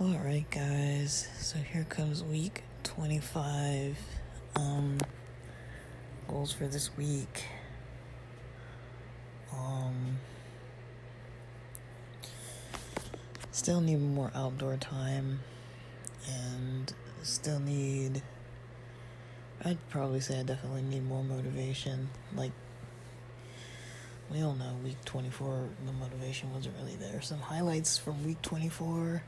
Alright guys, so here comes week 25. Goals for this week. Still need more outdoor time and I'd probably say I definitely need more motivation. Like, we all know week 24, the motivation wasn't really there. Some highlights from week 24.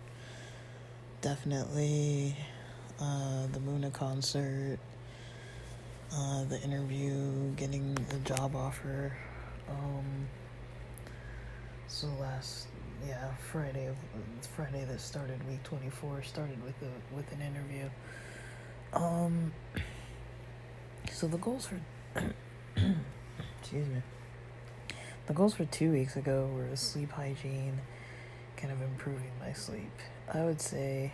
Definitely the Muna concert, the interview, getting the job offer. So Friday that started week 24 started with an interview. So the goals for excuse me. The goals for 2 weeks ago were sleep hygiene, kind of improving my sleep. I would say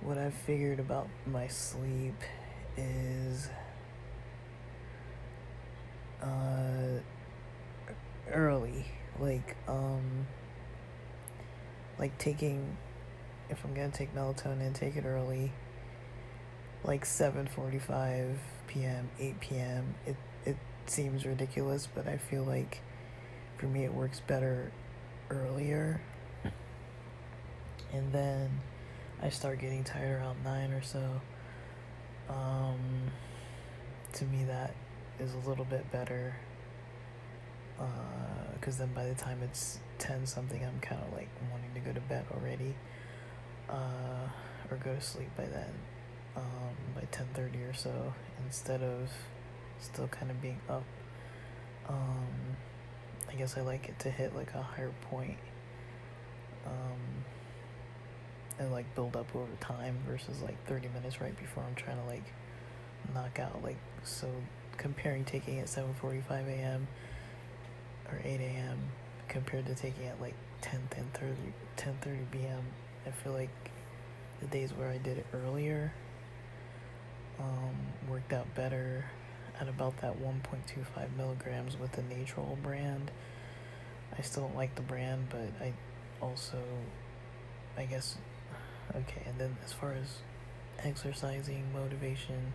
what I've figured about my sleep is early. Like taking, if I'm gonna take melatonin, take it early, like 7:45 p.m., 8 p.m. It seems ridiculous, but I feel like for me it works better earlier. And then I start getting tired around 9 or so. To me that is a little bit better, because then by the time it's 10 something, I'm kind of like wanting to go to bed already, or go to sleep by then, by 10:30 or so, instead of still kind of being up. I guess I like it to hit like a higher point, and like build up over time versus like 30 minutes right before I'm trying to like knock out. Like, so comparing taking at 7:45 a.m. or 8 a.m. compared to taking at like 10:30 p.m. I feel like the days where I did it earlier worked out better at about that 1.25 milligrams with the Natrol brand. I still don't like the brand, but I guess, okay. And then as far as exercising, motivation,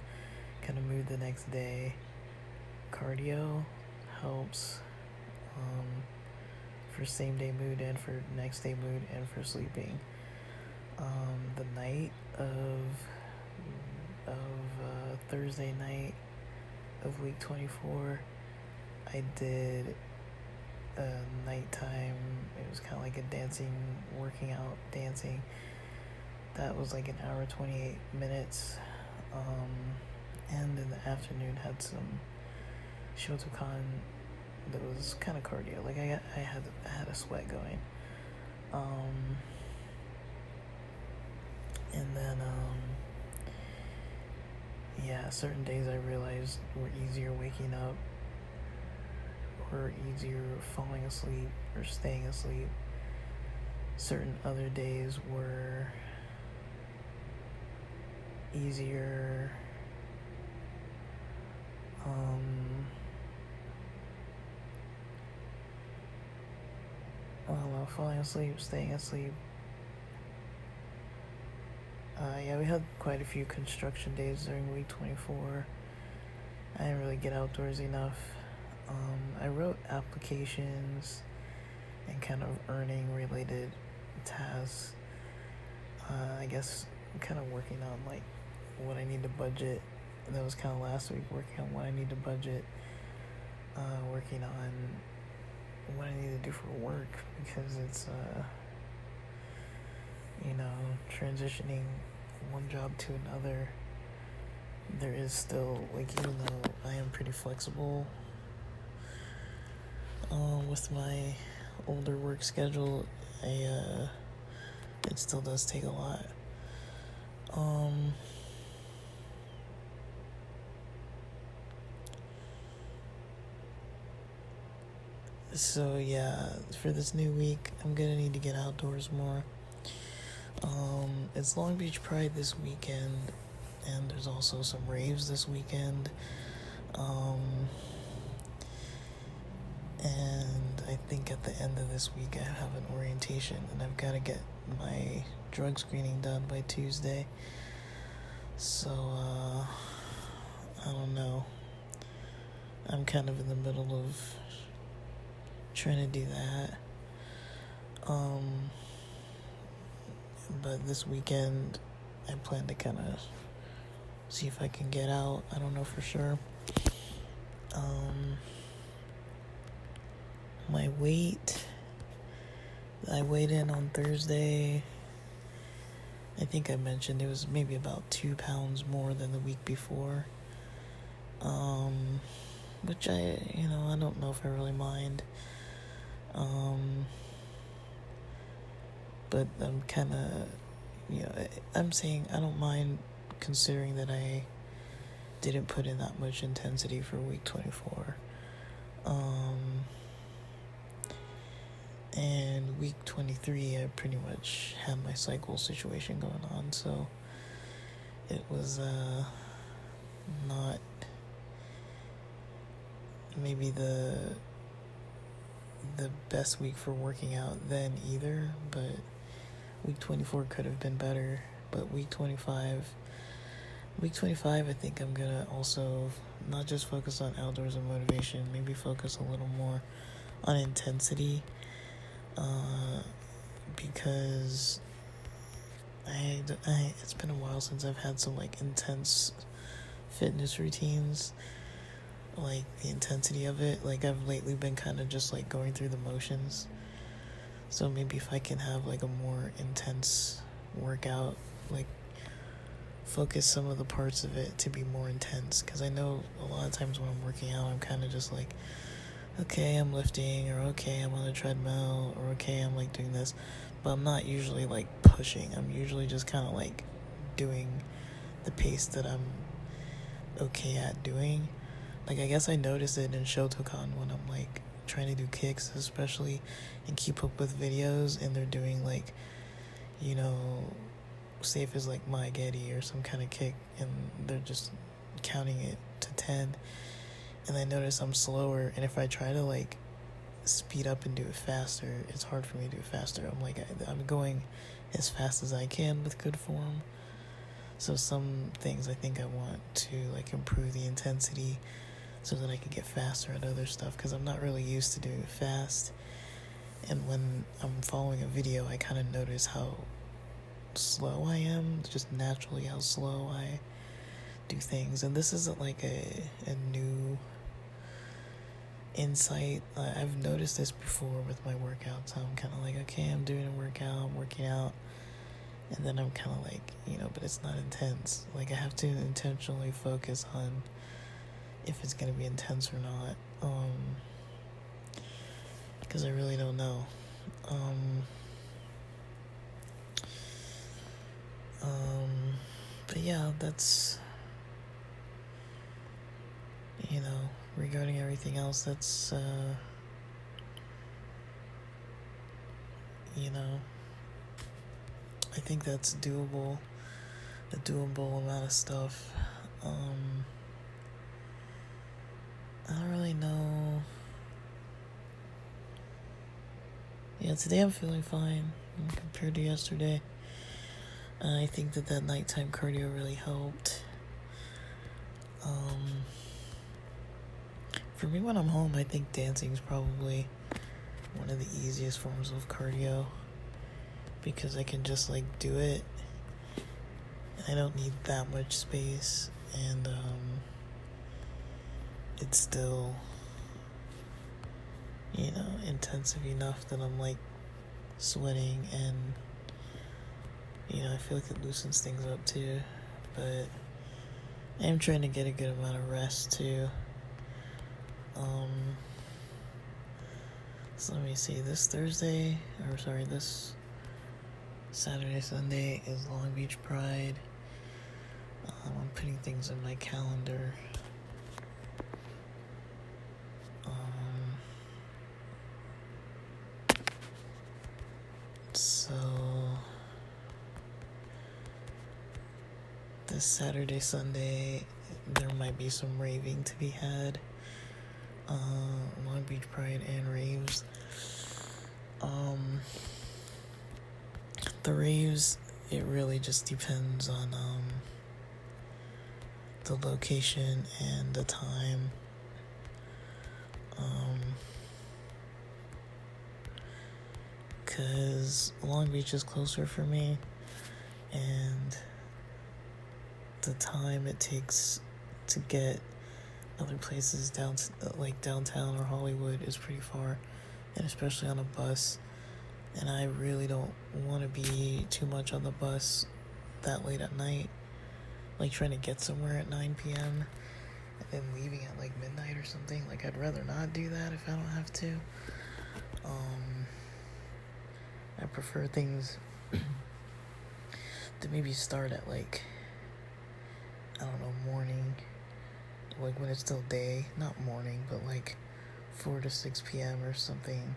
kind of mood the next day, cardio helps for same day mood and for next day mood and for sleeping. The night of Thursday night of week 24, I did a nighttime. It was kind of like a working out dancing. That was like an hour 28 minutes. And in the afternoon had some Shotokan that was kind of cardio. Like I had a sweat going. And then certain days I realized were easier waking up or easier falling asleep or staying asleep. Certain other days were easier falling asleep, staying asleep. We had quite a few construction days during week 24. I didn't really get outdoors enough. I wrote applications and kind of earning related tasks. I guess I'm kind of working on like what I need to budget. That was kind of last week, working on what I need to budget, working on what I need to do for work, because it's transitioning one job to another. There is still, like, even though I am pretty flexible with my older work schedule, it still does take a lot. So yeah, for this new week, I'm gonna need to get outdoors more. It's Long Beach Pride this weekend, and there's also some raves this weekend. And I think at the end of this week I have an orientation, and I've got to get my drug screening done by Tuesday. So, I don't know. I'm kind of in the middle of trying to do that. But this weekend, I plan to kind of see if I can get out. I don't know for sure. My weight, I weighed in on Thursday. I think I mentioned it was maybe about 2 pounds more than the week before. Which I don't know if I really mind. But I'm kind of, I'm saying I don't mind considering that I didn't put in that much intensity for week 24. And week 23, I pretty much had my cycle situation going on, so it was not maybe the best week for working out then either, but week 24 could have been better. But week 25, I think I'm gonna also not just focus on outdoors and motivation, maybe focus a little more on intensity, because it's been a while since I've had some like intense fitness routines. Like the intensity of it, like I've lately been kind of just like going through the motions. So maybe if I can have like a more intense workout, like focus some of the parts of it to be more intense, because I know a lot of times when I'm working out, I'm kind of just like, okay, I'm lifting, or okay, I'm on a treadmill, or okay, I'm like doing this, but I'm not usually like pushing. I'm usually just kind of like doing the pace that I'm okay at doing. Like, I guess I noticed it in Shotokan when I'm like trying to do kicks, especially, and keep up with videos, and they're doing like, say if it's like Maegeri or some kind of kick, and they're just counting it to 10, and I notice I'm slower, and if I try to like speed up and do it faster, it's hard for me to do it faster. I'm going as fast as I can with good form. So some things I think I want to like improve the intensity so that I can get faster at other stuff, because I'm not really used to doing it fast. And when I'm following a video, I kind of notice how slow I am, just naturally how slow I do things. And this isn't like a new insight. I've noticed this before with my workouts. I'm kind of like, okay, I'm doing a workout, I'm working out, and then I'm kind of like, but it's not intense. Like, I have to intentionally focus on if it's going to be intense or not, because I really don't know. But yeah, that's, regarding everything else, that's, I think that's doable, a doable amount of stuff. I don't really know. Yeah, today I'm feeling fine compared to yesterday. I think that nighttime cardio really helped. For me, when I'm home, I think dancing is probably one of the easiest forms of cardio, because I can just like do it, and I don't need that much space, and it's still, intensive enough that I'm like sweating, and I feel like it loosens things up too. But I am trying to get a good amount of rest too. So let me see, this Saturday, Sunday is Long Beach Pride. I'm putting things in my calendar. So this Saturday, Sunday, there might be some raving to be had. Long Beach Pride and raves. The raves, it really just depends on the location and the time. Because Long Beach is closer for me, and the time it takes to get other places down, like downtown or Hollywood, is pretty far, and especially on a bus. And I really don't want to be too much on the bus that late at night, like trying to get somewhere at 9 p.m. and then leaving at like midnight or something. Like, I'd rather not do that if I don't have to. I prefer things to maybe start at like, I don't know, morning, like when it's still day, not morning, but like 4 to 6 p.m. or something.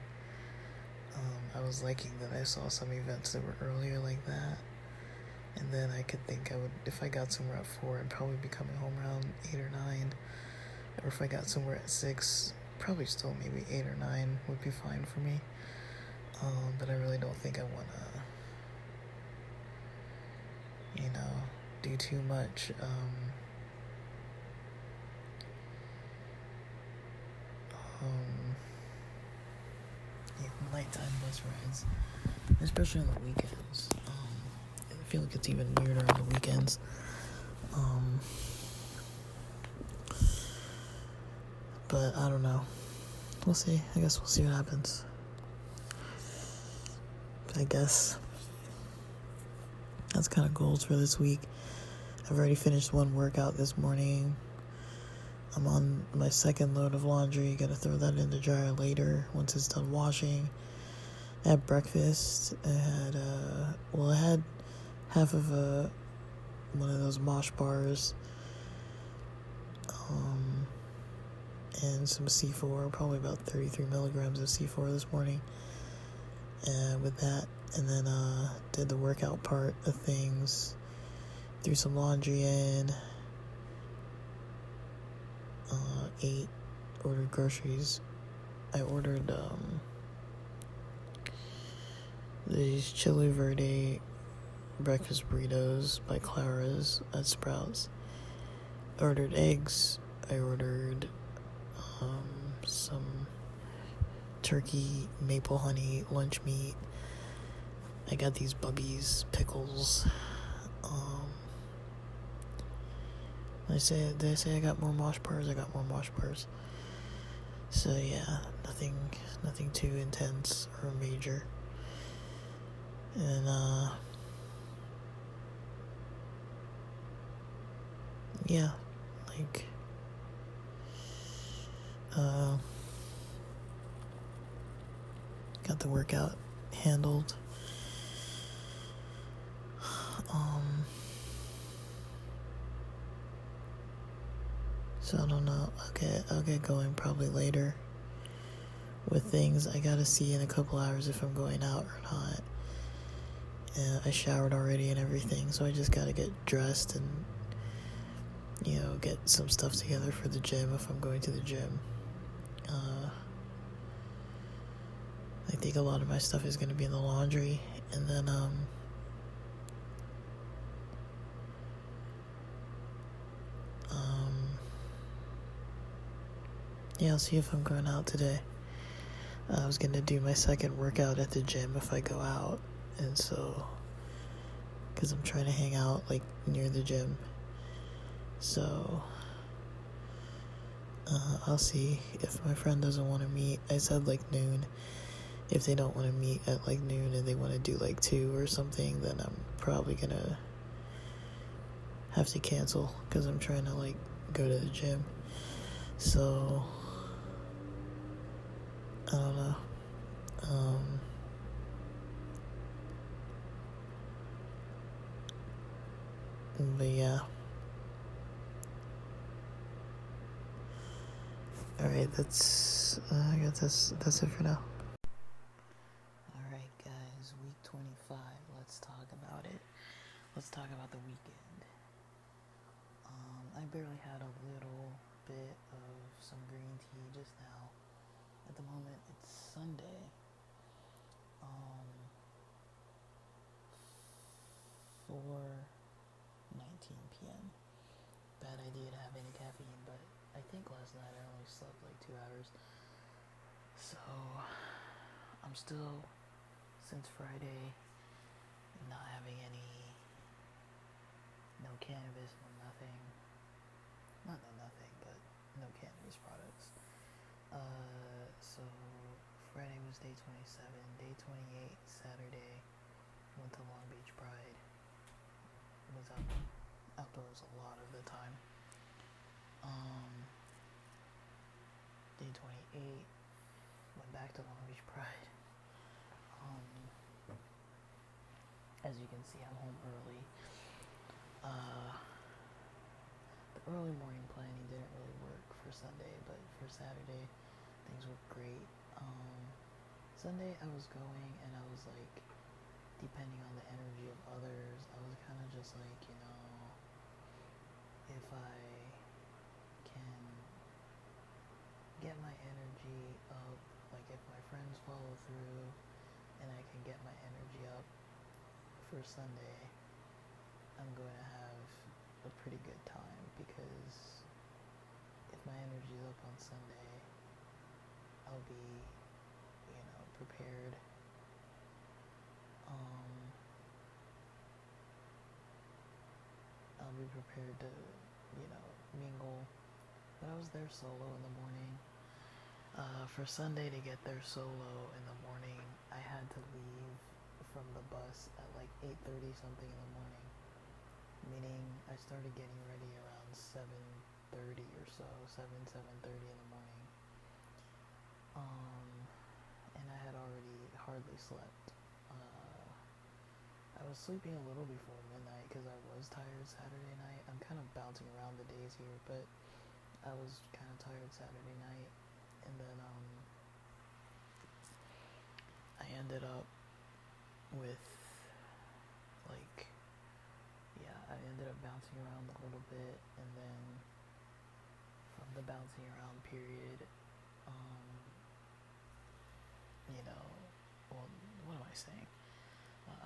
I was liking that I saw some events that were earlier like that, and then I could think I would, if I got somewhere at 4, I'd probably be coming home around 8 or 9, or if I got somewhere at 6, probably still maybe 8 or 9 would be fine for me. But I really don't think I want to, do too much. Nighttime bus rides, especially on the weekends. I feel like it's even weirder on the weekends. But I don't know. We'll see. I guess we'll see what happens. I guess that's kind of goals for this week. I've already finished one workout this morning. I'm on my second load of laundry. Gotta throw that in the dryer later once it's done washing. I had breakfast. I had half of one of those Mosh bars, and some C4, probably about 33 milligrams of C4 this morning. With that, and then did the workout part of things, threw some laundry in, ate, ordered groceries. I ordered these Chili Verde breakfast burritos by Clara's at Sprouts. I ordered eggs. I ordered some turkey maple honey lunch meat. I got these Bubby's pickles. Did I say I got more Mosh bars? I got more Mosh bars. So yeah, nothing too intense or major. And yeah, like got the workout handled. So I don't know. I'll get going probably later with things. I gotta see in a couple hours if I'm going out or not. I showered already and everything, so I just gotta get dressed and get some stuff together for the gym if I'm going to the gym. I think a lot of my stuff is gonna be in the laundry, and then I'll see if I'm going out today. I was gonna do my second workout at the gym if I go out, and so, because I'm trying to hang out like near the gym, so I'll see if my friend doesn't want to meet. I said like noon. If they don't want to meet at like noon and they want to do like 2 or something, then I'm probably gonna have to cancel because I'm trying to like go to the gym. So I don't know. But yeah. Alright, I guess that's it for now. Alright guys, week 25, let's talk about it. Let's talk about the weekend. I barely had a little bit of some green tea just now. At the moment, it's Sunday. 4:19 p.m. Bad idea to have any caffeine, but I think last night I only slept like 2 hours. So I'm still, since Friday, not having no cannabis, no nothing. Not no nothing, but no cannabis products. So Friday was day 27, day 28, Saturday, went to Long Beach Pride. Was outdoors a lot of the time. Day 28, went back to Long Beach Pride. As you can see, I'm home early. The early morning planning didn't really work for Sunday, but for Saturday, things were great. Sunday, I was going, and I was like, depending on the energy of others, I was kind of just like, if I can get my energy up, like if my friends follow through, and I can get my energy up for Sunday, I'm going to have a pretty good time, because if my energy is up on Sunday, I'll be, prepared. I'll be prepared to, mingle. But I was there solo in the morning. For Sunday, to get there solo in the morning, I had to leave from the bus at like 8:30 something in the morning. Meaning I started getting ready around 7:30 or so, 7:30 in the morning. And I had already hardly slept. I was sleeping a little before midnight because I was tired Saturday night. I'm kind of bouncing around the days here, but I was kind of tired Saturday night. And then I ended up with, I ended up bouncing around a little bit, and then from the bouncing around period, well, what am I saying?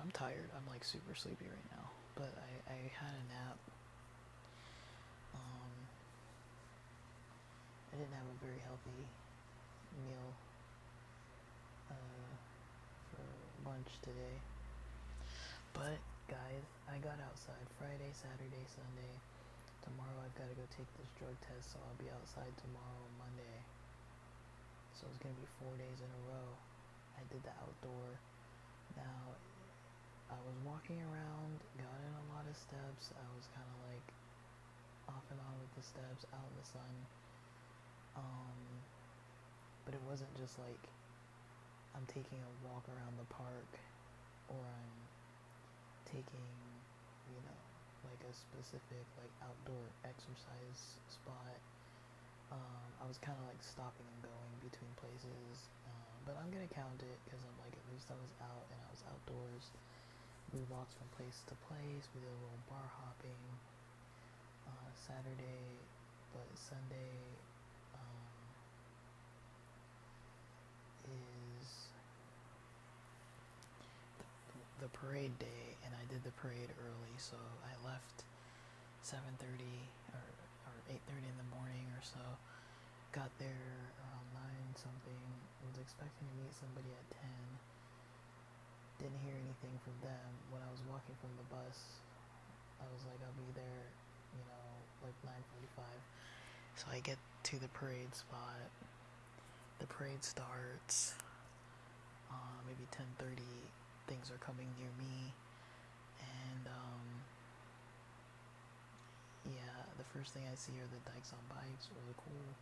I'm tired. I'm like super sleepy right now, but I had a nap. I didn't have a very healthy meal for lunch today. But guys, I got outside Friday, Saturday, Sunday. Tomorrow I've got to go take this drug test, so I'll be outside tomorrow, Monday. So it's going to be 4 days in a row. I did the outdoor. Now, I was walking around, got in a lot of steps. I was kind of like off and on with the steps, out in the sun. But it wasn't just like I'm taking a walk around the park, or I'm taking, like a specific like outdoor exercise spot. I was kind of like stopping and going between places, but I'm gonna count it because I'm like, at least I was out and I was outdoors. We walked from place to place. We did a little bar hopping Saturday, but Sunday is the parade day, and I did the parade early, so I left 7:30 or 8:30 in the morning or so. Got there around 9 something. Was expecting to meet somebody at 10. Didn't hear anything from them. When I was walking from the bus, I was like, I'll be there, like 9:45. So I get to the parade spot. The parade starts. Maybe 10:30. Things are coming near me, and the first thing I see are the Dykes on Bikes. Really cool.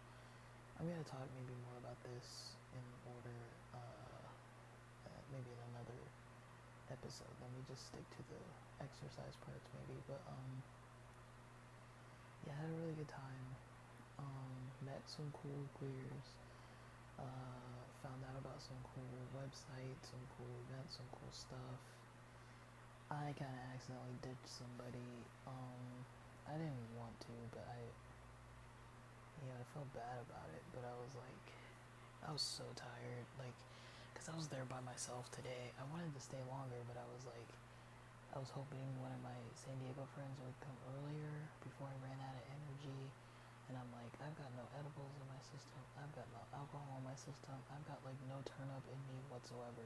I'm gonna talk maybe more about this in order, maybe in another episode. Let me just stick to the exercise parts maybe, but I had a really good time. Met some cool queers. Found out about some cool websites, some cool events, some cool stuff. I kind of accidentally ditched somebody. I didn't want to, but I felt bad about it. But I was like, I was so tired, like, because I was there by myself today. I wanted to stay longer, but I was like, I was hoping one of my San Diego friends would come earlier before I ran out of energy. And I'm like, I've got no edibles in my system. I've got no alcohol in my system. I've got like no turn up in me whatsoever.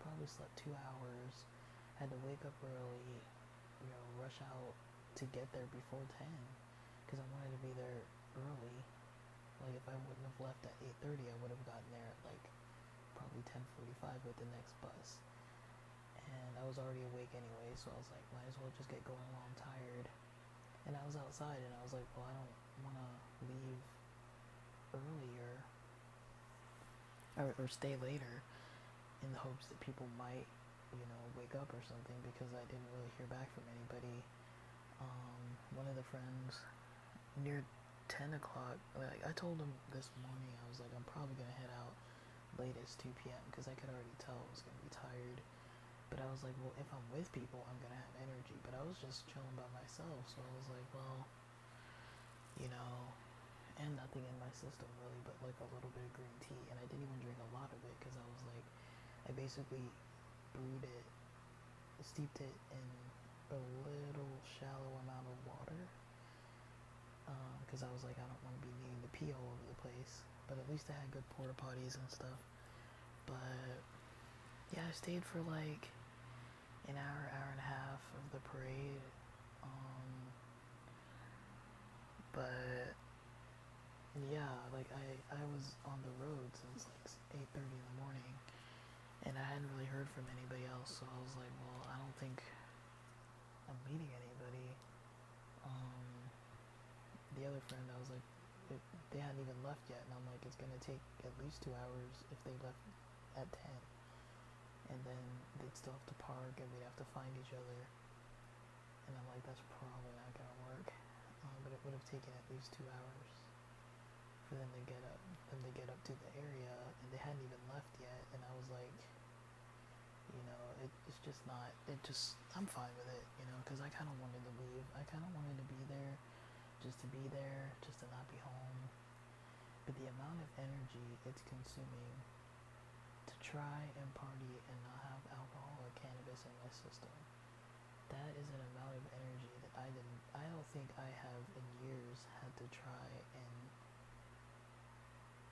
Probably slept 2 hours. Had to wake up early, rush out to get there before 10 because I wanted to be there early. Like if I wouldn't have left at 8:30, I would have gotten there at like probably 10:45 with the next bus. And I was already awake anyway, so I was like, might as well just get going while I'm tired. And I was outside, and I was like, well, I don't want to leave earlier or stay later in the hopes that people might, wake up or something because I didn't really hear back from anybody. One of the friends near 10 o'clock, like I told him this morning, I was like, I'm probably going to head out latest 2 p.m. because I could already tell I was going to be tired. But I was like, well, if I'm with people, I'm going to have energy. But I was just chilling by myself, so I was like, well, and nothing in my system really, but like a little bit of green tea. And I didn't even drink a lot of it because I was like, I basically brewed it, steeped it in a little shallow amount of water because I was like, I don't want to be needing to pee all over the place. But at least I had good porta potties and stuff. But yeah, I stayed for like an hour and a half of the parade. But yeah, like I was on the road since like 8:30 in the morning, and I hadn't really heard from anybody else. So I was like, well, I don't think I'm meeting anybody. The other friend, I was like, they hadn't even left yet, and I'm like, it's gonna take at least 2 hours if they left at 10, and then they'd still have to park, and we'd have to find each other. And I'm like, that's probably not gonna work. But it would have taken at least 2 hours for them to get up to the area, and they hadn't even left yet. And I was like, it's just not. I'm fine with it, because I kind of wanted to leave. I kind of wanted to be there, just to be there, just to not be home. But the amount of energy it's consuming to try and party and not have alcohol or cannabis in my system, that is an amount of energy that I don't think I have in years had to try and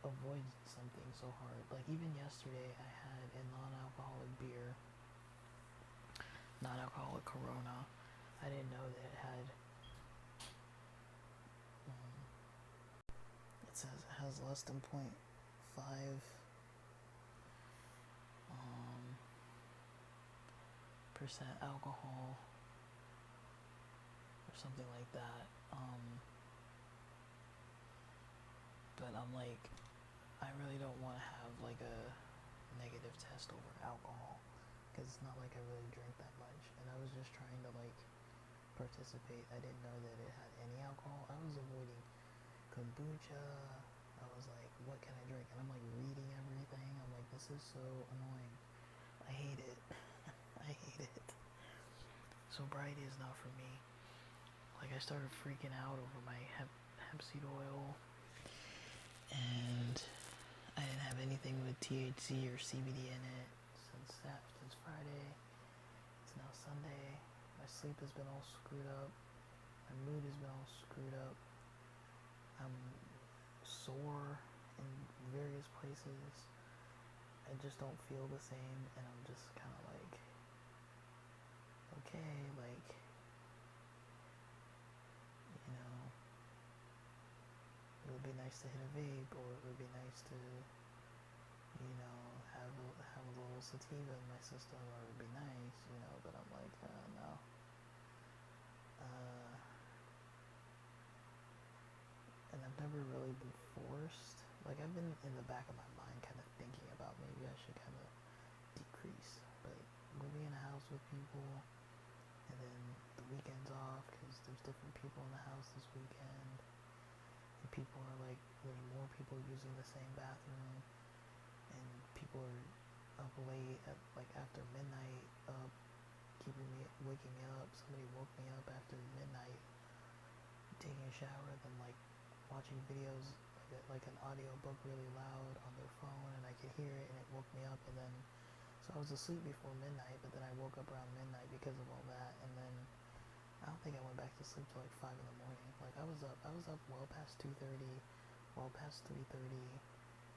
avoid something so hard. Like even yesterday I had a non-alcoholic beer, non-alcoholic Corona. I didn't know that it had, it says it has less than 0.5 percent alcohol or something like that. But I'm like, I really don't want to have like a negative test over alcohol because it's not like I really drink that much, and I was just trying to like participate. I didn't know that it had any alcohol. I was avoiding kombucha. I was like, what can I drink? And I'm like reading everything. I'm like, this is so annoying. I hate it. I hate it. Sobriety is not for me. Like I started freaking out over my hemp seed oil, and I didn't have anything with THC or CBD in it since Friday. It's now Sunday. My sleep has been all screwed up. My mood has been all screwed up. I'm sore in various places. I just don't feel the same, and I'm just kind of like, okay, like, it would be nice to hit a vape, or it would be nice to, have a little sativa in my system, or it would be nice, but I'm like, no. And I've never really been forced. Like, I've been in the back of my mind kind of thinking about maybe I should kind of decrease. But living in a house with people, and then the weekend's off because there's different people in the house this weekend. And people are like, there's more people using the same bathroom. And people are up late at like after midnight, up, waking me up. Somebody woke me up after midnight, taking a shower, then like watching videos like an audio book really loud on their phone, and I could hear it, and it woke me up. And then so So I was asleep before midnight, but then I woke up around midnight because of all that, and then I don't think I went back to sleep till like 5 in the morning. Like I was up well past 2:30, well past 3:30,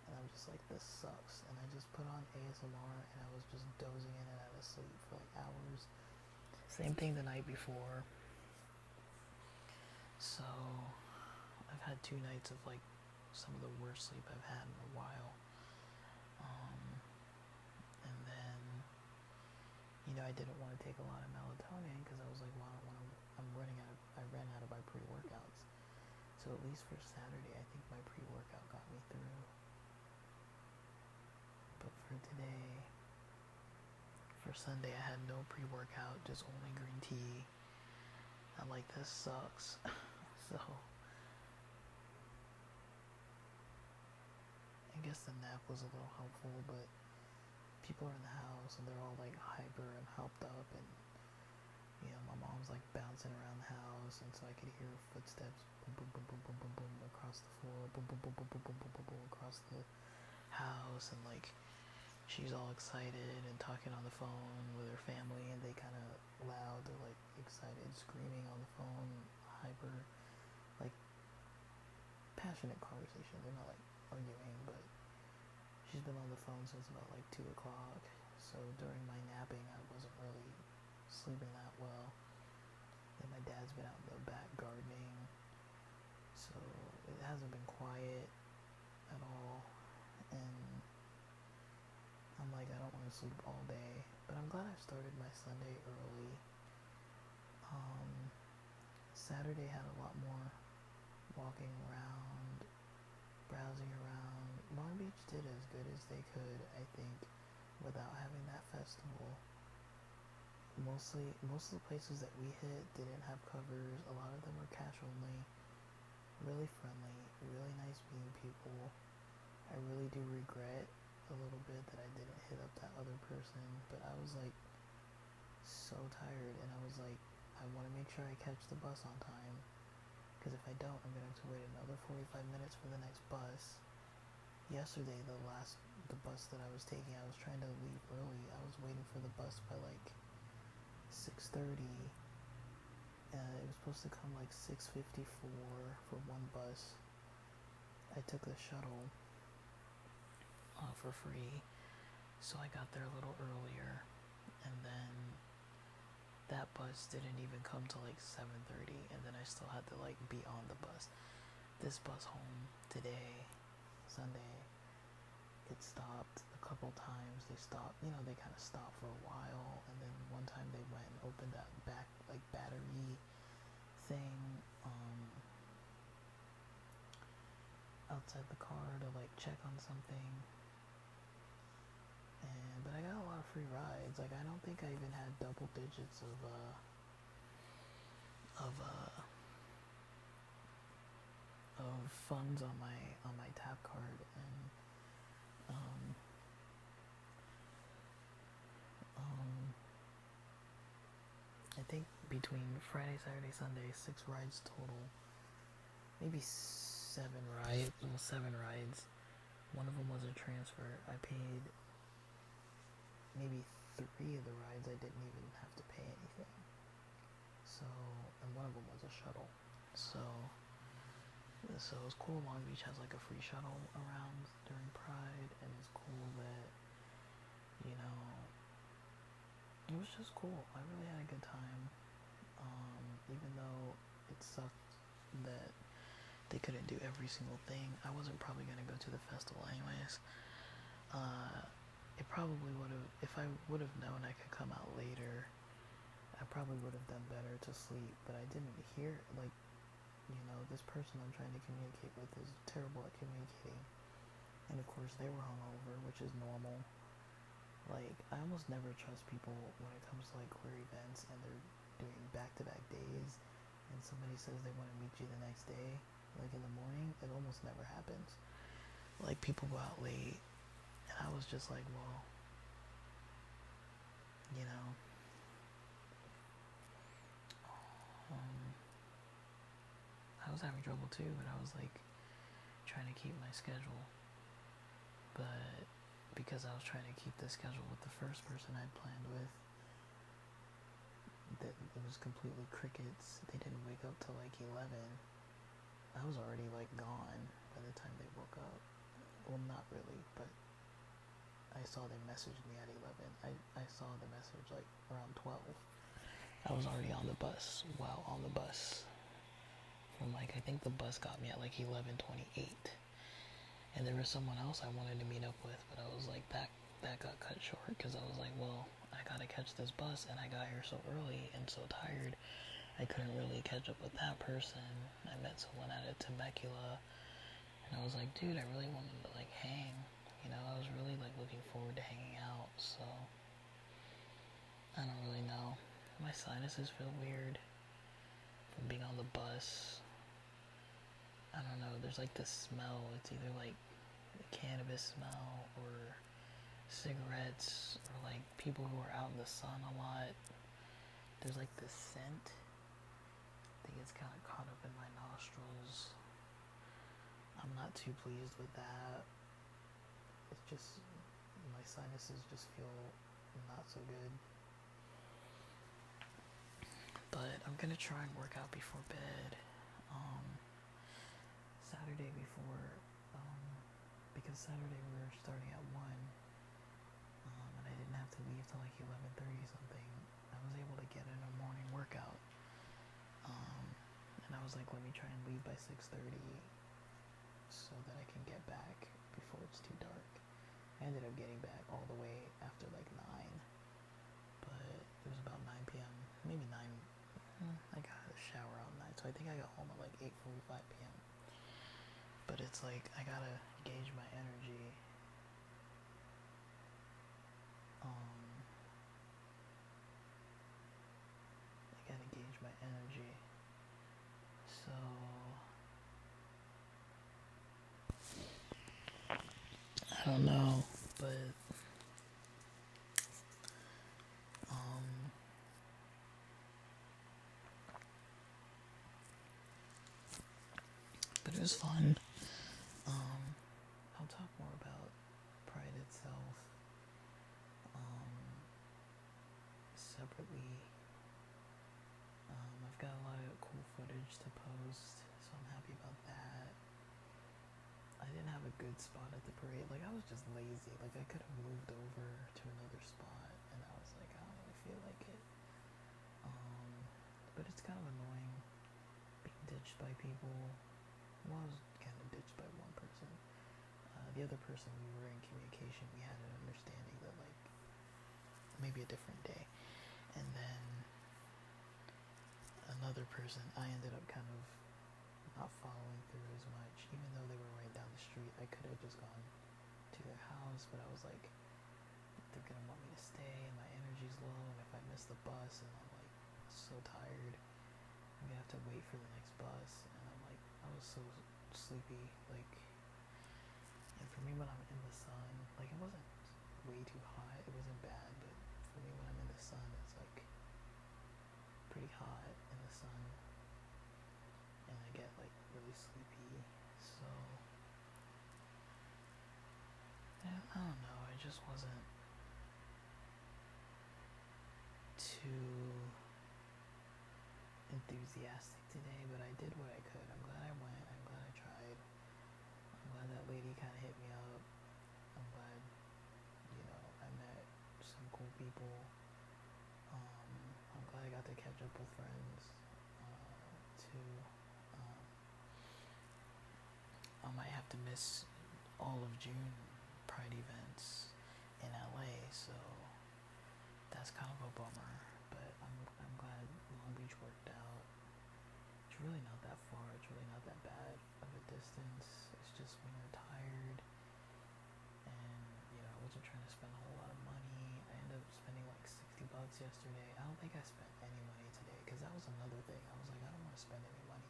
and I'm just like, this sucks. And I just put on ASMR, and I was just dozing in and out of sleep for like hours. Same thing the night before. So I've had 2 nights of like some of the worst sleep I've had in a while. And then, I didn't want to take a lot of melatonin because I was like, well, I don't want to. I ran out of my pre-workouts. So at least for Saturday, I think my pre-workout got me through. But for today, for Sunday, I had no pre-workout, just only green tea. I'm like, this sucks. So I guess the nap was a little helpful, but people are in the house and they're all like hyper and hopped up, and my mom's like bouncing around the house, and so I could hear footsteps boom boom boom boom boom boom boom across the floor, boom boom boom boom boom boom boom boom boom across the house, and like she's all excited and talking on the phone with her family, and they kind of loud, they're like excited, screaming on the phone, hyper, like passionate conversation. They're not like arguing, but she's been on the phone since about like 2 o'clock. So during my napping, I wasn't really sleeping that well. And my dad's been out in the back gardening, so it hasn't been quiet at all. And I'm like, I don't want to sleep all day, but I'm glad I started my Sunday early. Saturday had a lot more walking around, browsing around. Long Beach did as good as they could, I think, without having that festival. Most of the places that we hit didn't have covers. A lot of them were cash only. Really friendly, really nice meeting people. I really do regret a little bit that I didn't hit up that other person, but I was like so tired, and I was like, I want to make sure I catch the bus on time, because if I don't, I'm gonna have to wait another 45 minutes for the next bus. Yesterday, the bus that I was taking, I was trying to leave early. I was waiting for the bus by like 6:30. It was supposed to come like 6:54 for one bus. I took the shuttle for free, so I got there a little earlier, and then that bus didn't even come till like 7:30, and then I still had to like be on the bus. This bus home today, Sunday, it stopped a couple times. They stopped, they kind of stopped for a while, and then one time they went and opened that back like battery thing outside the car to like check on something. But I got a lot of free rides. Like, I don't think I even had double digits of funds on my tap card, and I think between Friday, Saturday, Sunday, 6 rides total. Maybe 7 rides. Well, 7 rides. One of them was a transfer. I paid maybe 3 of the rides. I didn't even have to pay anything. So, and one of them was a shuttle. So it's cool. Long Beach has like a free shuttle around during Pride, and it's cool that, it was just cool. I really had a good time. Even though it sucked that they couldn't do every single thing. I wasn't probably gonna go to the festival anyways. It probably would have, if I would have known I could come out later, I probably would have done better to sleep, but I didn't hear, like, this person I'm trying to communicate with is terrible at communicating. And of course they were hungover, which is normal. Like, I almost never trust people when it comes to like queer events and they're doing back-to-back days, and somebody says they want to meet you the next day, like in the morning. It almost never happens. Like, people go out late, and I was just like, well, I was having trouble too, but I was like trying to keep my schedule. But because I was trying to keep the schedule with the first person I'd planned with, that it was completely crickets. They didn't wake up till like 11. I was already like gone by the time they woke up. Well, not really, but I saw they messaged me at 11. I saw the message like around 12. I was already on the bus. Well, on the bus. From like, I think the bus got me at like 11:28. And there was someone else I wanted to meet up with, but I was like, that got cut short because I was like, well, I gotta catch this bus, and I got here so early and so tired, I couldn't really catch up with that person. I met someone at a Temecula, and I was like, dude, I really wanted to like hang. You know, I was really like looking forward to hanging out, so I don't really know. My sinuses feel weird from being on the bus. I don't know, there's like this smell. It's either like the cannabis smell or cigarettes or like people who are out in the sun a lot. There's like this scent that gets kind of caught up in my nostrils. I'm not too pleased with that. It's just, my sinuses just feel not so good. But I'm gonna try and work out before bed. Saturday before, because Saturday we were starting at 1, and I didn't have to leave till like 11:30 something. I was able to get in a morning workout, and I was like, let me try and leave by 6:30 so that I can get back before it's too dark. I ended up getting back all the way after like 9, but it was about 9 p.m., maybe 9. I got a shower all night, so I think I got home at like 8:45 p.m. But it's like, I gotta gauge my energy. So I don't know, but it was fun. I'll talk more about Pride itself separately. I've got a lot of cool footage to post, so I'm happy about that. I didn't have a good spot at the parade. Like, I was just lazy. Like, I could have moved over to another spot, and I was like, I don't really feel like it. But it's kind of annoying being ditched by people. Well, I was kind of ditched by one person. The other person, we were in communication. We had an understanding that, like, maybe a different day. And then another person, I ended up kind of not following through as much. Even though they were right down the street, I could have just gone to their house, but I was like, they're gonna want me to stay, and my energy's low, and if I miss the bus, and I'm like so tired, I'm gonna have to wait for the next bus, and I'm like, I was so sleepy, like, and for me when I'm in the sun, like, it wasn't way too hot, it wasn't bad, but for me when I'm in the sun, it's like pretty hot in the sun, and I get like really sleepy, so I don't know, I just wasn't too enthusiastic today, but I did what I could. I'm glad I went, I'm glad I tried, I'm glad that lady kind of hit me up, I'm glad, you know, I met some cool people, I'm glad I got to catch up with friends, too. I might have to miss all of June Pride events in LA, so that's kind of a bummer, but I'm glad Long Beach worked out. It's really not that far, it's really not that bad of a distance, it's just when you're tired, and, you know, I wasn't trying to spend a whole lot of money. I ended up spending like $60 yesterday. I don't think I spent any money today, because that was another thing. I was like, I don't want to spend any money.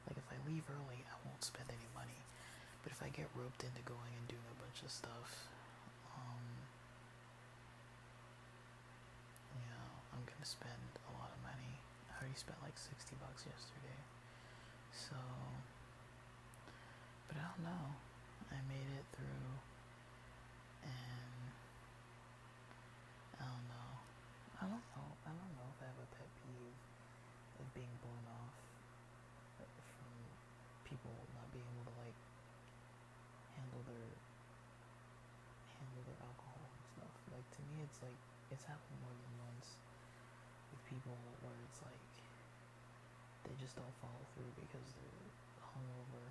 Like, if I leave early, I won't spend any money. But if I get roped into going and doing a bunch of stuff, you know, I'm gonna spend a lot of money. I already spent like $60 yesterday. So, but I don't know. I made it through, and don't know. I don't know if I have a pet peeve of being blown off from people not being able to like handle their alcohol and stuff. Like to me, it's like it's happened more than once with people where it's like they just don't follow through because they're hungover,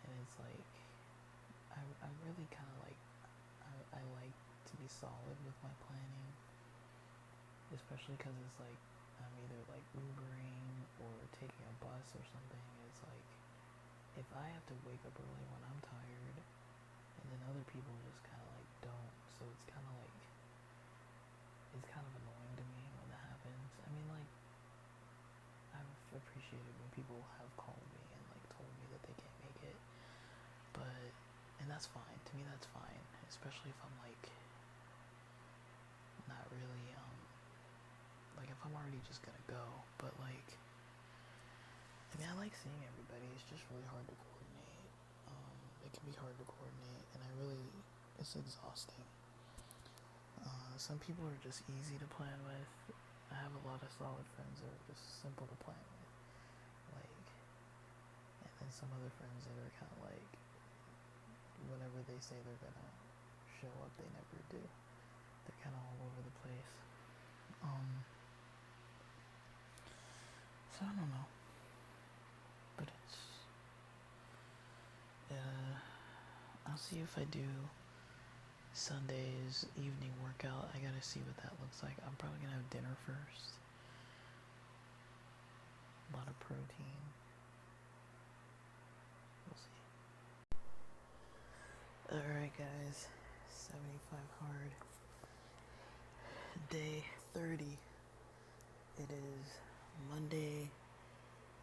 and it's like I really kind of like I like to be solid with my planning, especially because it's like I'm either like Ubering or taking a bus or something. It's like if I have to wake up early when I'm tired, and then other people just kind of like don't, so it's kind of like it's kind of annoying to me when that happens. I mean, like I've appreciated when people have called me and like told me that they can't make it, but and that's fine. To me, that's fine, especially if I'm like not really like if I'm already just gonna go. But like I mean, I like seeing everybody. It's just really hard to coordinate. It can be hard to coordinate, and it's exhausting. Some people are just easy to plan with. I have a lot of solid friends that are just simple to plan with. Like, and then some other friends that are kind of like, whenever they say they're gonna show up, they never do. They're kind of all over the place. So I don't know, but I'll see if I do Sunday's evening workout. I gotta see what that looks like. I'm probably gonna have dinner first. A lot of protein. We'll see. Alright guys, 75 hard. Day 30. It is Monday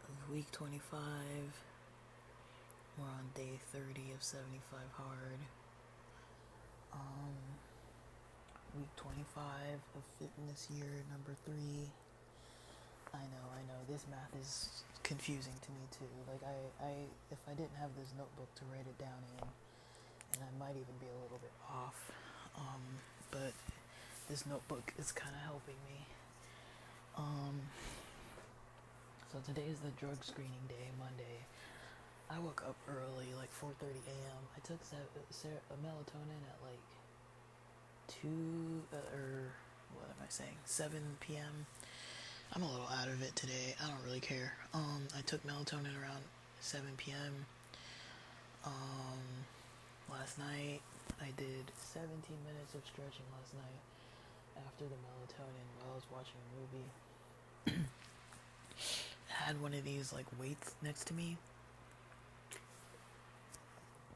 of week 25. We're on day 30 of 75 hard. Week 25 of fitness year number 3. I know, this math is confusing to me too. Like if I didn't have this notebook to write it down in, and I might even be a little bit off, but this notebook is kind of helping me. So today is the drug screening day, Monday. I woke up early, like 4:30 a.m. I took melatonin at like 7 p.m. I'm a little out of it today. I don't really care. I took melatonin around 7 p.m. Last night I did 17 minutes of stretching last night after the melatonin while I was watching a movie. I had one of these like weights next to me.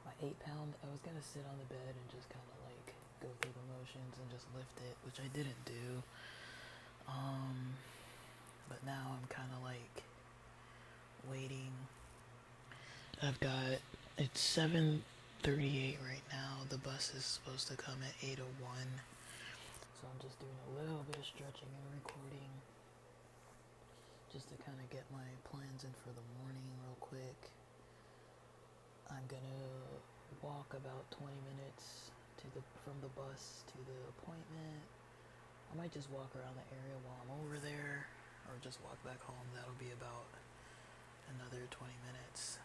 My 8-pound. I was gonna sit on the bed and just kind of like go through the motions and just lift it, which I didn't do. But now I'm kind of like waiting. It's 7:38 right now. The bus is supposed to come at 8:01. So I'm just doing a little bit of stretching and recording just to kind of get my plans in for the morning real quick. I'm gonna walk about 20 minutes from the bus to the appointment. I might just walk around the area while I'm over there, or just walk back home. That'll be about another 20 minutes.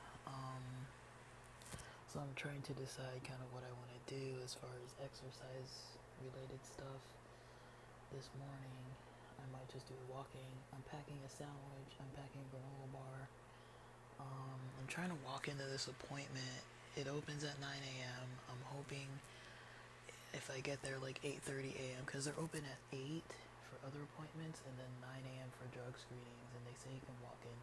So I'm trying to decide kind of what I want to do as far as exercise related stuff. This morning I might just do walking. I'm packing a sandwich. I'm packing a granola bar. I'm trying to walk into this appointment. It opens at 9 a.m. I'm hoping if I get there like 8:30 a.m. because they're open at 8 for other appointments and then 9 a.m. for drug screenings, and they say you can walk in.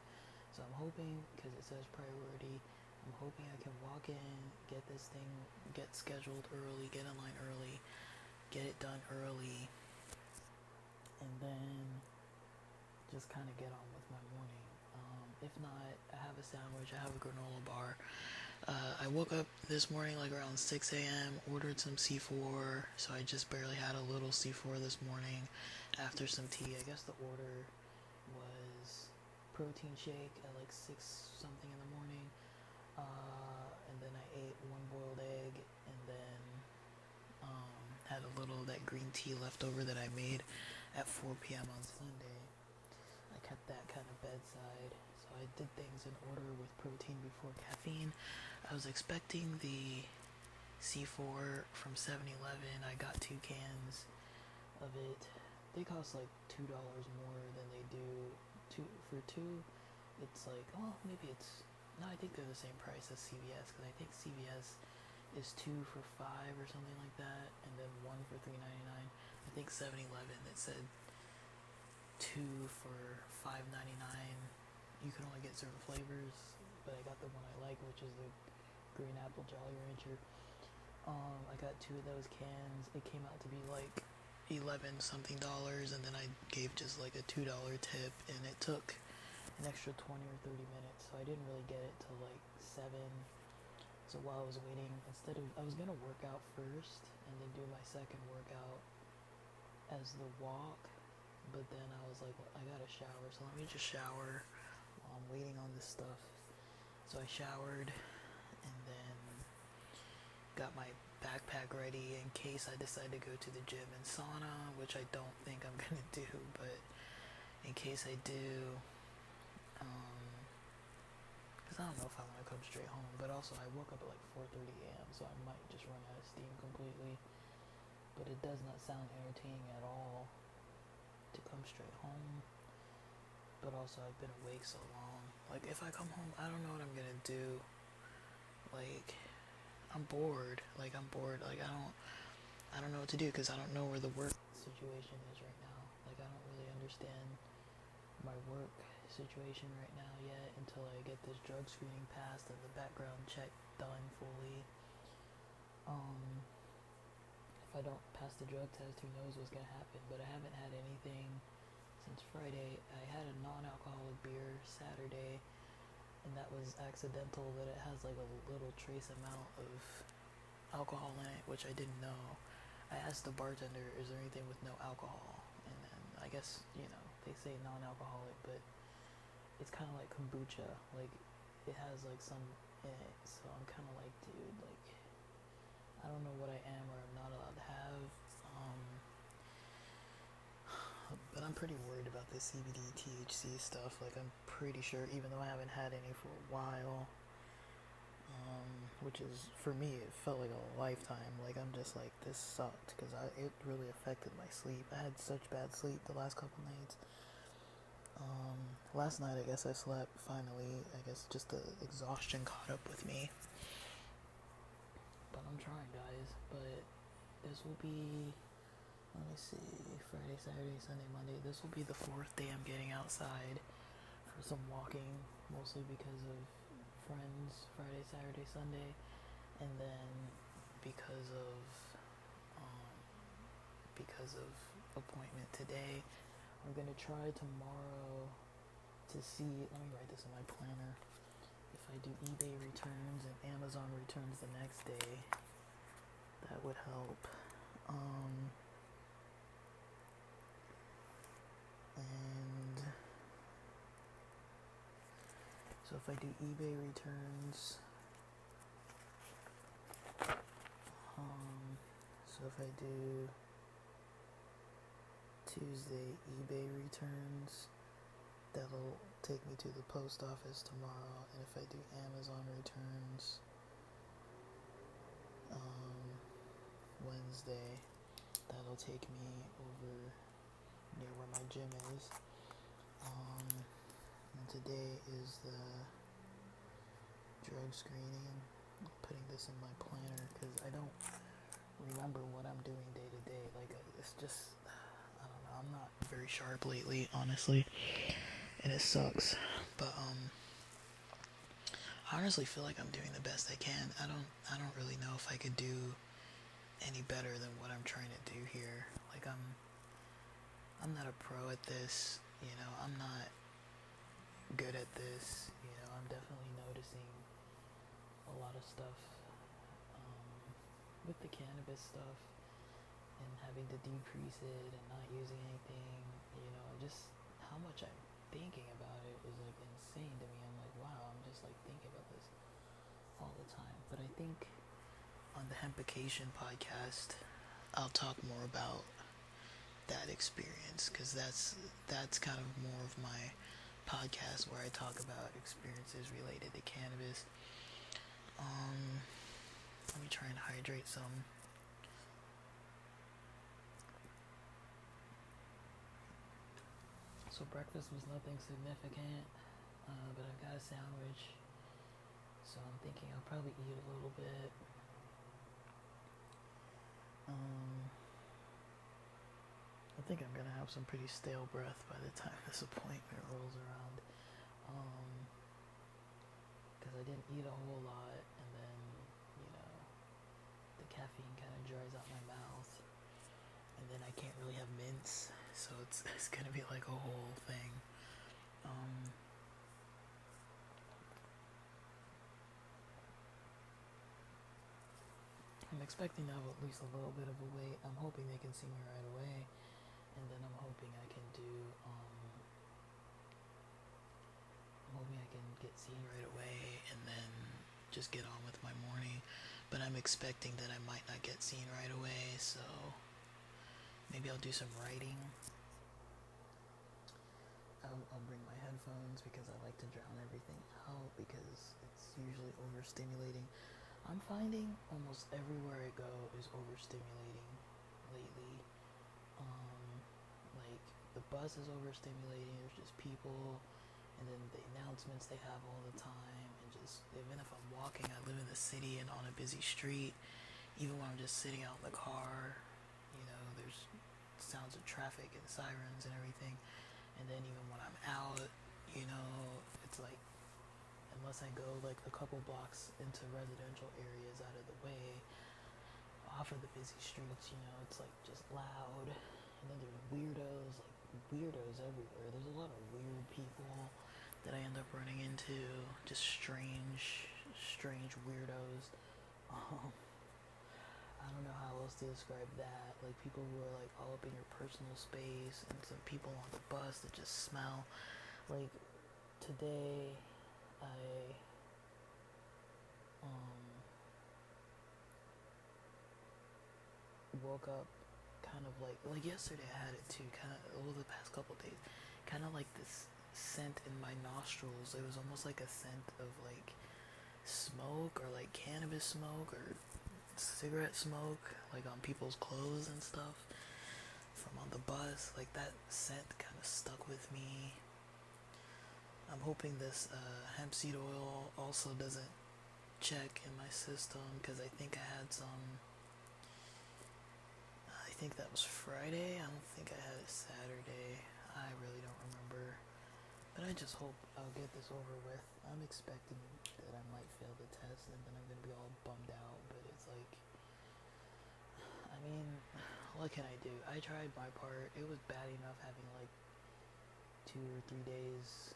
So I'm hoping, because it says priority, I'm hoping I can walk in, get this thing, get scheduled early, get in line early, get it done early, and then just kind of get on with my morning. If not, I have a sandwich, I have a granola bar. I woke up this morning like around 6 a.m., ordered some C4, so I just barely had a little C4 this morning after some tea. I guess the order was protein shake at like 6 something in the morning, and then I ate one boiled egg, and then had a little of that green tea left over that I made at 4 p.m. on Sunday. I kept that kind of bedside, so I did things in order with protein before caffeine. I was expecting the C4 from 7-Eleven. I got 2 cans of it. They cost like $2 more than they do for 2. It's like, oh, maybe it's no, I think they're the same price as CVS, because I think CVS is 2 for $5 or something like that, and then 1 for $3.99. I think 7-Eleven, it said 2 for $5.99. You can only get certain flavors, but I got the one I like, which is the green apple Jolly Rancher. I got 2 of those cans. It came out to be like 11 something dollars, and then I gave just like a $2 tip, and it took an extra 20 or 30 minutes, so I didn't really get it till like 7. So while I was waiting, I was gonna work out first and then do my second workout as the walk, but then I was like, well, I gotta shower, so let me just shower while I'm waiting on this stuff. So I showered and then got my backpack ready in case I decide to go to the gym and sauna, which I don't think I'm gonna do, but in case I do, because I don't know if I want to come straight home, but also I woke up at like 4:30 a.m., so I might just run out of steam completely. But it does not sound entertaining at all to come straight home. But also I've been awake so long. Like if I come home, I don't know what I'm gonna do. Like I'm bored. Like I'm bored. Like I don't know what to do because I don't know where the work situation is right now. Like I don't really understand my work situation right now yet until I get this drug screening passed and the background check done fully. If I don't pass the drug test, who knows what's gonna happen, but I haven't had anything since Friday. I had a non-alcoholic beer Saturday, and that was accidental, that it has like a little trace amount of alcohol in it, which I didn't know. I asked the bartender, is there anything with no alcohol? And then I guess, they say non-alcoholic, but it's kind of like kombucha. Like, it has like some in it, so I'm kind of like, dude, like, I don't know what I am or I'm not allowed to have. But I'm pretty worried about this CBD THC stuff. Like, I'm pretty sure, even though I haven't had any for a while, which is, for me, it felt like a lifetime. Like, I'm just like, this sucked, because it really affected my sleep. I had such bad sleep the last couple nights. Last night, I guess I slept, finally. I guess just the exhaustion caught up with me. But I'm trying, guys. But this will be, let me see, Friday, Saturday, Sunday, Monday. This will be the 4th day I'm getting outside for some walking, mostly because of friends, Friday, Saturday, Sunday, and then because of appointment today. I'm gonna try tomorrow to see, let me write this in my planner, if I do eBay returns and Amazon returns the next day, that would help. And so if I do eBay returns, so if I do Tuesday eBay returns, that'll take me to the post office tomorrow. And if I do Amazon returns Wednesday, that'll take me over near where my gym is. And today is the drug screening. I'm putting this in my planner because I don't remember what I'm doing day to day. Like, it's just, I don't know, I'm not very sharp lately, honestly, and it sucks. But I honestly feel like I'm doing the best I can. I don't really know if I could do any better than what I'm trying to do here. Like, I'm not a pro at this, I'm not good at this, I'm definitely noticing a lot of stuff with the cannabis stuff and having to decrease it and not using anything, just how much I'm thinking about it is like insane to me. I'm like, wow, I'm just like thinking about this all the time. But I think on the Hempication podcast, I'll talk more about that experience, because that's kind of more of my podcast where I talk about experiences related to cannabis. Let me try and hydrate some. So breakfast was nothing significant, but I got a sandwich. So I'm thinking I'll probably eat a little bit. I think I'm gonna have some pretty stale breath by the time this appointment rolls around. Because I didn't eat a whole lot, and then, you know, the caffeine kind of dries out my mouth, and then I can't really have mints, so it's gonna be like a whole thing. I'm expecting to have at least a little bit of a wait. I'm hoping they can see me right away, and then I'm hoping I can get seen right away, and then just get on with my morning. But I'm expecting that I might not get seen right away, so maybe I'll do some writing. I'll bring my headphones because I like to drown everything out because it's usually overstimulating. I'm finding almost everywhere I go is overstimulating lately. Like the bus is overstimulating. There's just people, and then the announcements they have all the time, and just even if I'm walking, I live in the city and on a busy street. Even when I'm just sitting out in the car, there's sounds of traffic and sirens and everything. And then even when I'm out, it's like, unless I go like a couple blocks into residential areas out of the way, off of the busy streets, it's like just loud. And then there's weirdos everywhere. There's a lot of weird people that I end up running into, just strange weirdos. I don't know how else to describe that. Like people who are like all up in your personal space, and some people on the bus that just smell. Like today, I woke up kind of like yesterday I had it too, kind of over the past couple days, kind of like this scent in my nostrils. It was almost like a scent of like smoke, or like cannabis smoke, or cigarette smoke, like on people's clothes and stuff from on the bus. Like that scent kind of stuck with me. I'm hoping this hemp seed oil also doesn't check in my system, because I think I had some. I think that was Friday. I don't think I had it Saturday. I really don't remember. But I just hope I'll get this over with. I'm expecting that I might fail the test, and then I'm gonna be all bummed out. But it's like, I mean, what can I do? I tried my part. It was bad enough having like 2 or 3 days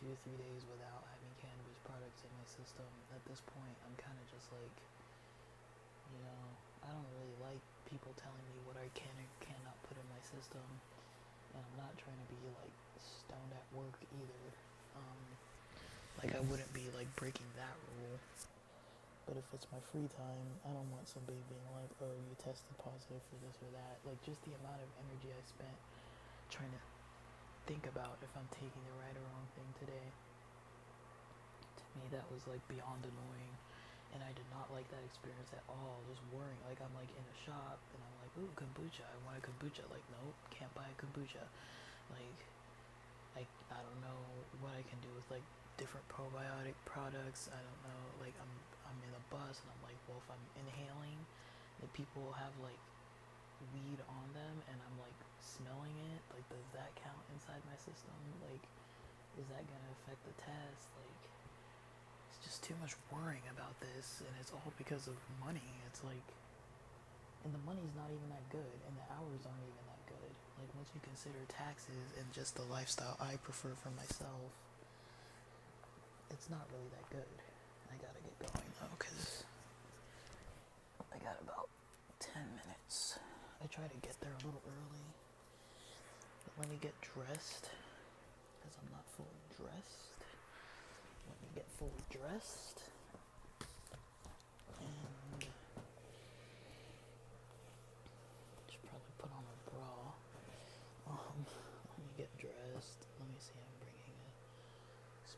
without having cannabis products in my system. At this point, I'm kind of just like, I don't really like people telling me what I can or cannot put in my system, and I'm not trying to be like stoned at work either. Like I wouldn't be like breaking that rule. But if it's my free time, I don't want somebody being like, oh, you tested positive for this or that. Like just the amount of energy I spent trying to think about if I'm taking the right or wrong thing today. To me, that was like beyond annoying. And I did not like that experience at all. Just worrying, like I'm like in a shop and I'm like, ooh, kombucha, I want a kombucha. Like, nope, can't buy a kombucha. Like, I don't know what I can do with like different probiotic products. I don't know. Like I'm in a bus and I'm like, well, if I'm inhaling, and people have like weed on them and I'm like smelling it, like does that count inside my system? Like, is that gonna affect the test? Like, it's just too much worrying about this, and it's all because of money. It's like, and the money's not even that good, and the hours aren't even that good. Like, once you consider taxes and just the lifestyle I prefer for myself, it's not really that good. I gotta get going though, because I got about 10 minutes. I try to get there a little early, but let me get dressed, because I'm not fully dressed. Let me get fully dressed, and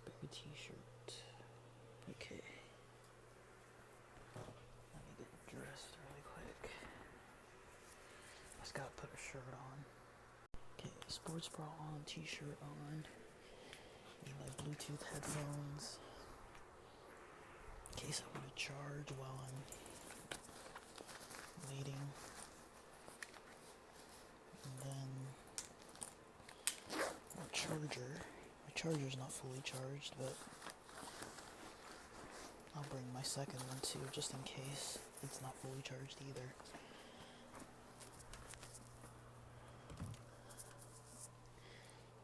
Raspberry t-shirt. Okay. Let me get dressed really quick. Just gotta put a shirt on. Okay, sports bra on, t-shirt on. Need my Bluetooth headphones. In case I want to charge while I'm waiting. And then my charger. My charger's not fully charged, but I'll bring my second one too, just in case it's not fully charged either.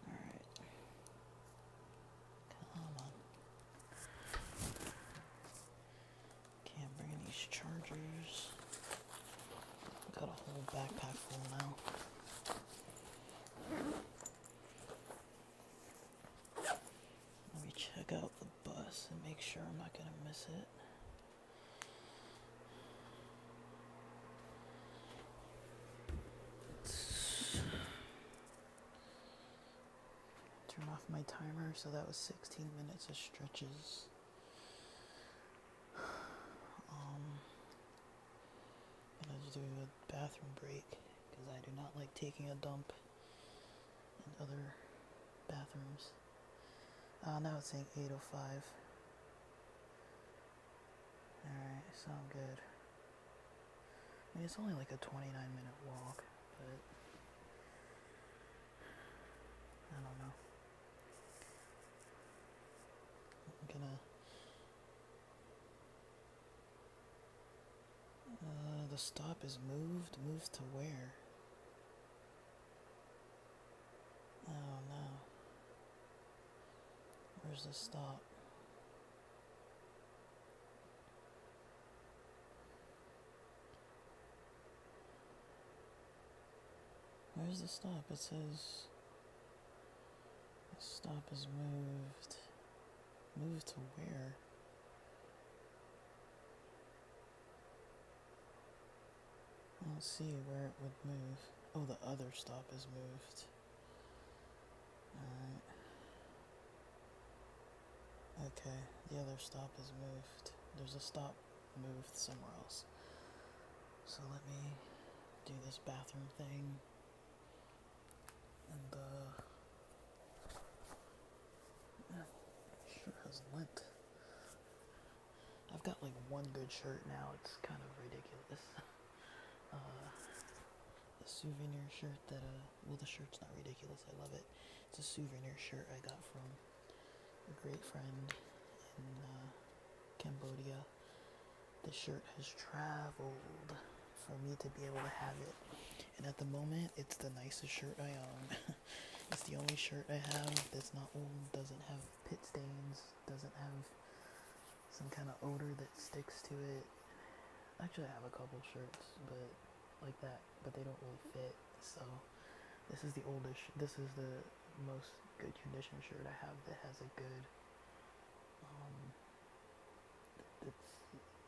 Alright. Come on. Okay, I'm bringing these chargers. Got a whole backpack full now. Let me check out the bus and make sure I'm not gonna miss it. Turn off my timer, so that was 16 minutes of stretches. I'm gonna do a bathroom break because I do not like taking a dump in other bathrooms. Now it's saying 8:05. Alright, so I'm good. I mean, it's only like a 29-minute walk, but I don't know. I'm gonna... the stop is moved. Moved to where? Oh no. Where's the stop? Where's the stop? It says the stop is moved. Moved to where? I don't see where it would move. Oh, the other stop is moved. Alright. Okay, the other stop is moved. There's a stop moved somewhere else. So let me do this bathroom thing. And sure has lint. I've got like one good shirt now. It's kind of ridiculous. A souvenir shirt that well, the shirt's not ridiculous. I love it. It's a souvenir shirt I got from a great friend in Cambodia. The shirt has traveled for me to be able to have it. And at the moment, it's the nicest shirt I own. It's the only shirt I have that's not old, doesn't have pit stains, doesn't have some kind of odor that sticks to it. Actually, I have a couple shirts, but like that, but they don't really fit. So this is the oldest. This is the most good condition shirt I have that has a good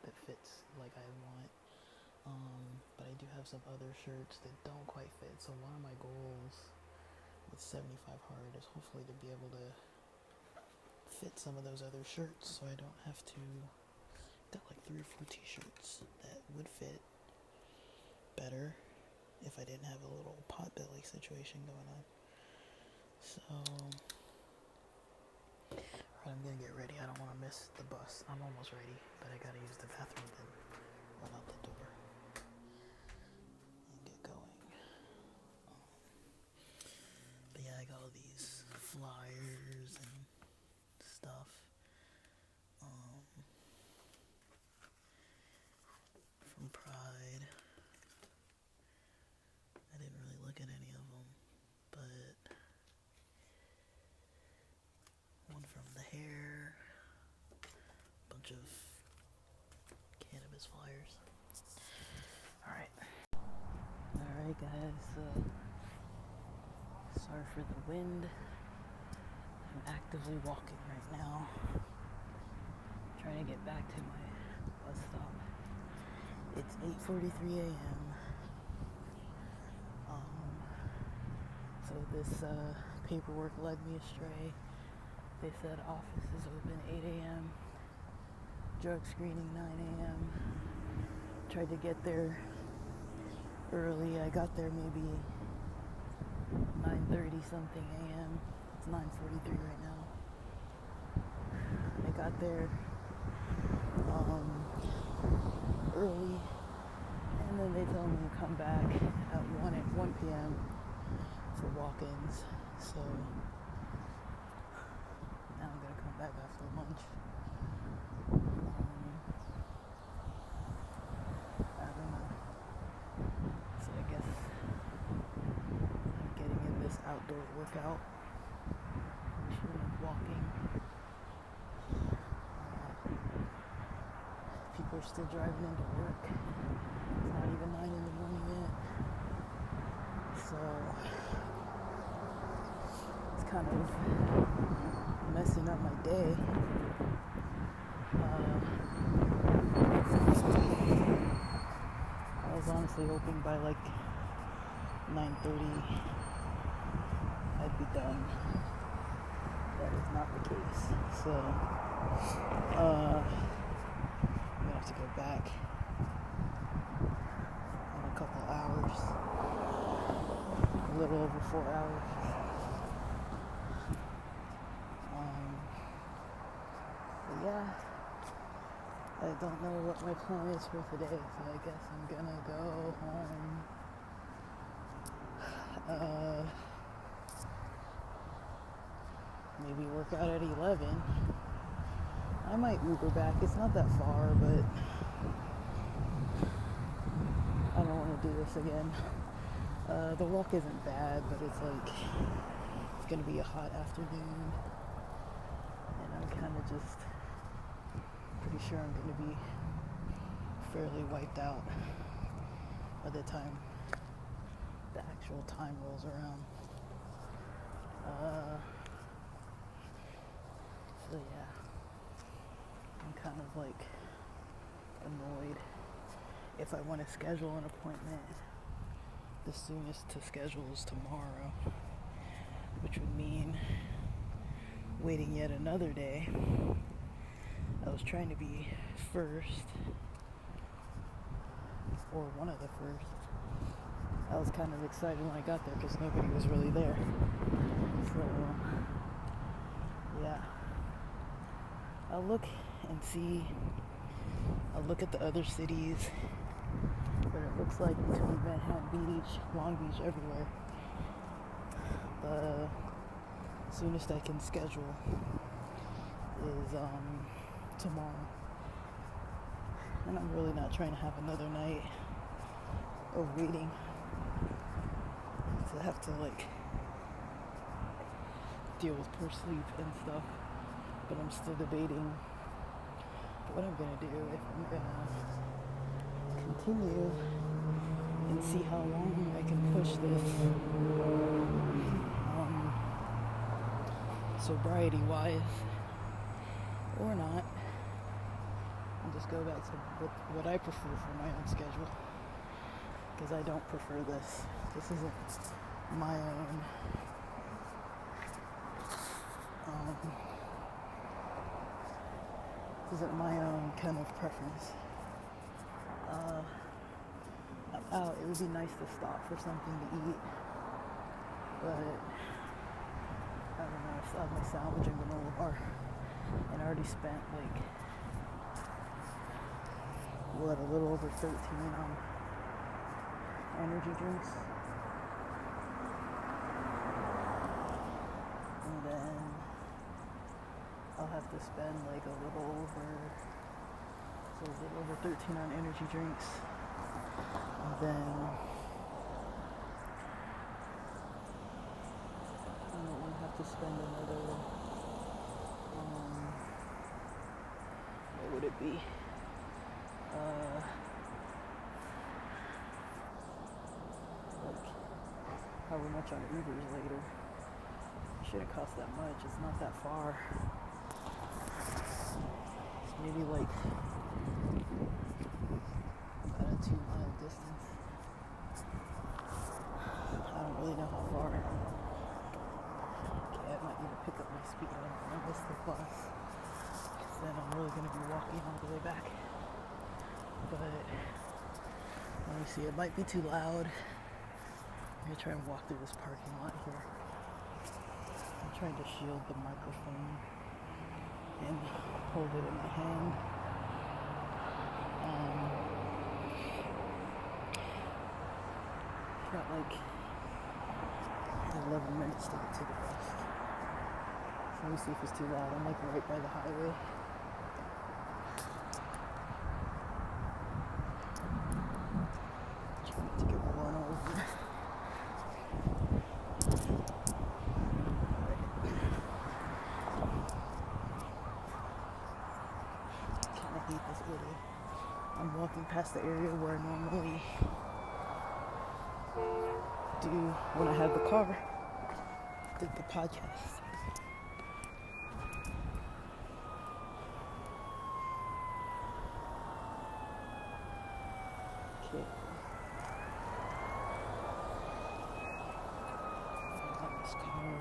that fits like I want. But I do have some other shirts that don't quite fit. So one of my goals with 75 Hard is hopefully to be able to fit some of those other shirts, so I don't have to. Got like 3 or 4 t-shirts that would fit better if I didn't have a little potbelly situation going on. So, alright, I'm gonna get ready. I don't want to miss the bus. I'm almost ready, but I gotta use the bathroom then run out the door and get going. But yeah, I got all these flyers and stuff. From Pride. I didn't really look at any of them, but one from the hair, a bunch of cannabis flyers. Alright guys, sorry for the wind. I'm actively walking right now, trying to get back to my bus stop. It's 8:43 a.m. So this paperwork led me astray. They said office is open 8 a.m. Drug screening 9 a.m. Tried to get there early. I got there maybe 9:30 something a.m. It's 9:43 right now. I got there early, and then they told me to come back at 1 p.m. for walk-ins. So now I'm gonna come back after lunch. I don't know. So I guess I'm getting in this outdoor workout. Walking. People are still driving into work. It's not even 9 in the morning yet. So it's kind of messing up my day. I was honestly hoping by like 9:30 I'd be done. That is not the case. So I'm gonna have to go back in a couple hours. A little over 4 hours. But yeah, I don't know what my plan is for today, so I guess I'm gonna go home. Maybe work out at 11. I might Uber back. It's not that far, but I don't want to do this again. The walk isn't bad, but it's going to be a hot afternoon, and I'm kind of just pretty sure I'm going to be fairly wiped out by the time the actual time rolls around. So yeah, I'm kind of annoyed. If I want to schedule an appointment, the soonest to schedule is tomorrow, which would mean waiting yet another day. I was trying to be first, or one of the first. I was kind of excited when I got there because nobody was really there. So yeah, I'll look and see. I'll look at the other cities, but it looks like between Manhattan Beach, Long Beach, everywhere, the soonest I can schedule is tomorrow. And I'm really not trying to have another night of waiting to have to deal with poor sleep and stuff. But I'm still debating what I'm gonna do, if I'm gonna continue and see how long I can push this sobriety wise or not, and just go back to what I prefer for my own schedule, because I don't prefer this. This isn't my own kind of preference. I'm out. It would be nice to stop for something to eat, but I don't know. I still have my sandwich and granola bar, and I already spent a little over 13 on energy drinks, and then I'll have to spend a little over 13 on energy drinks, and then I don't want to have to spend another, what would it be? However much on Ubers later. It shouldn't cost that much. It's not that far. It's maybe about a 2-mile distance. I don't really know how far. Okay, I have my need to pick up my speed. I don't want to miss the bus. Because then I'm really going to be walking all the way back. But let me see, it might be too loud. I'm going to try and walk through this parking lot here. I'm trying to shield the microphone and hold it in my hand. Got like 11 minutes to get to the bus. So let me see if it's too loud. I'm like right by the highway. Trying to get run over. Kinda hate this area. I'm walking past the area where I normally do when I have the car, did the podcast. Okay. I got this car.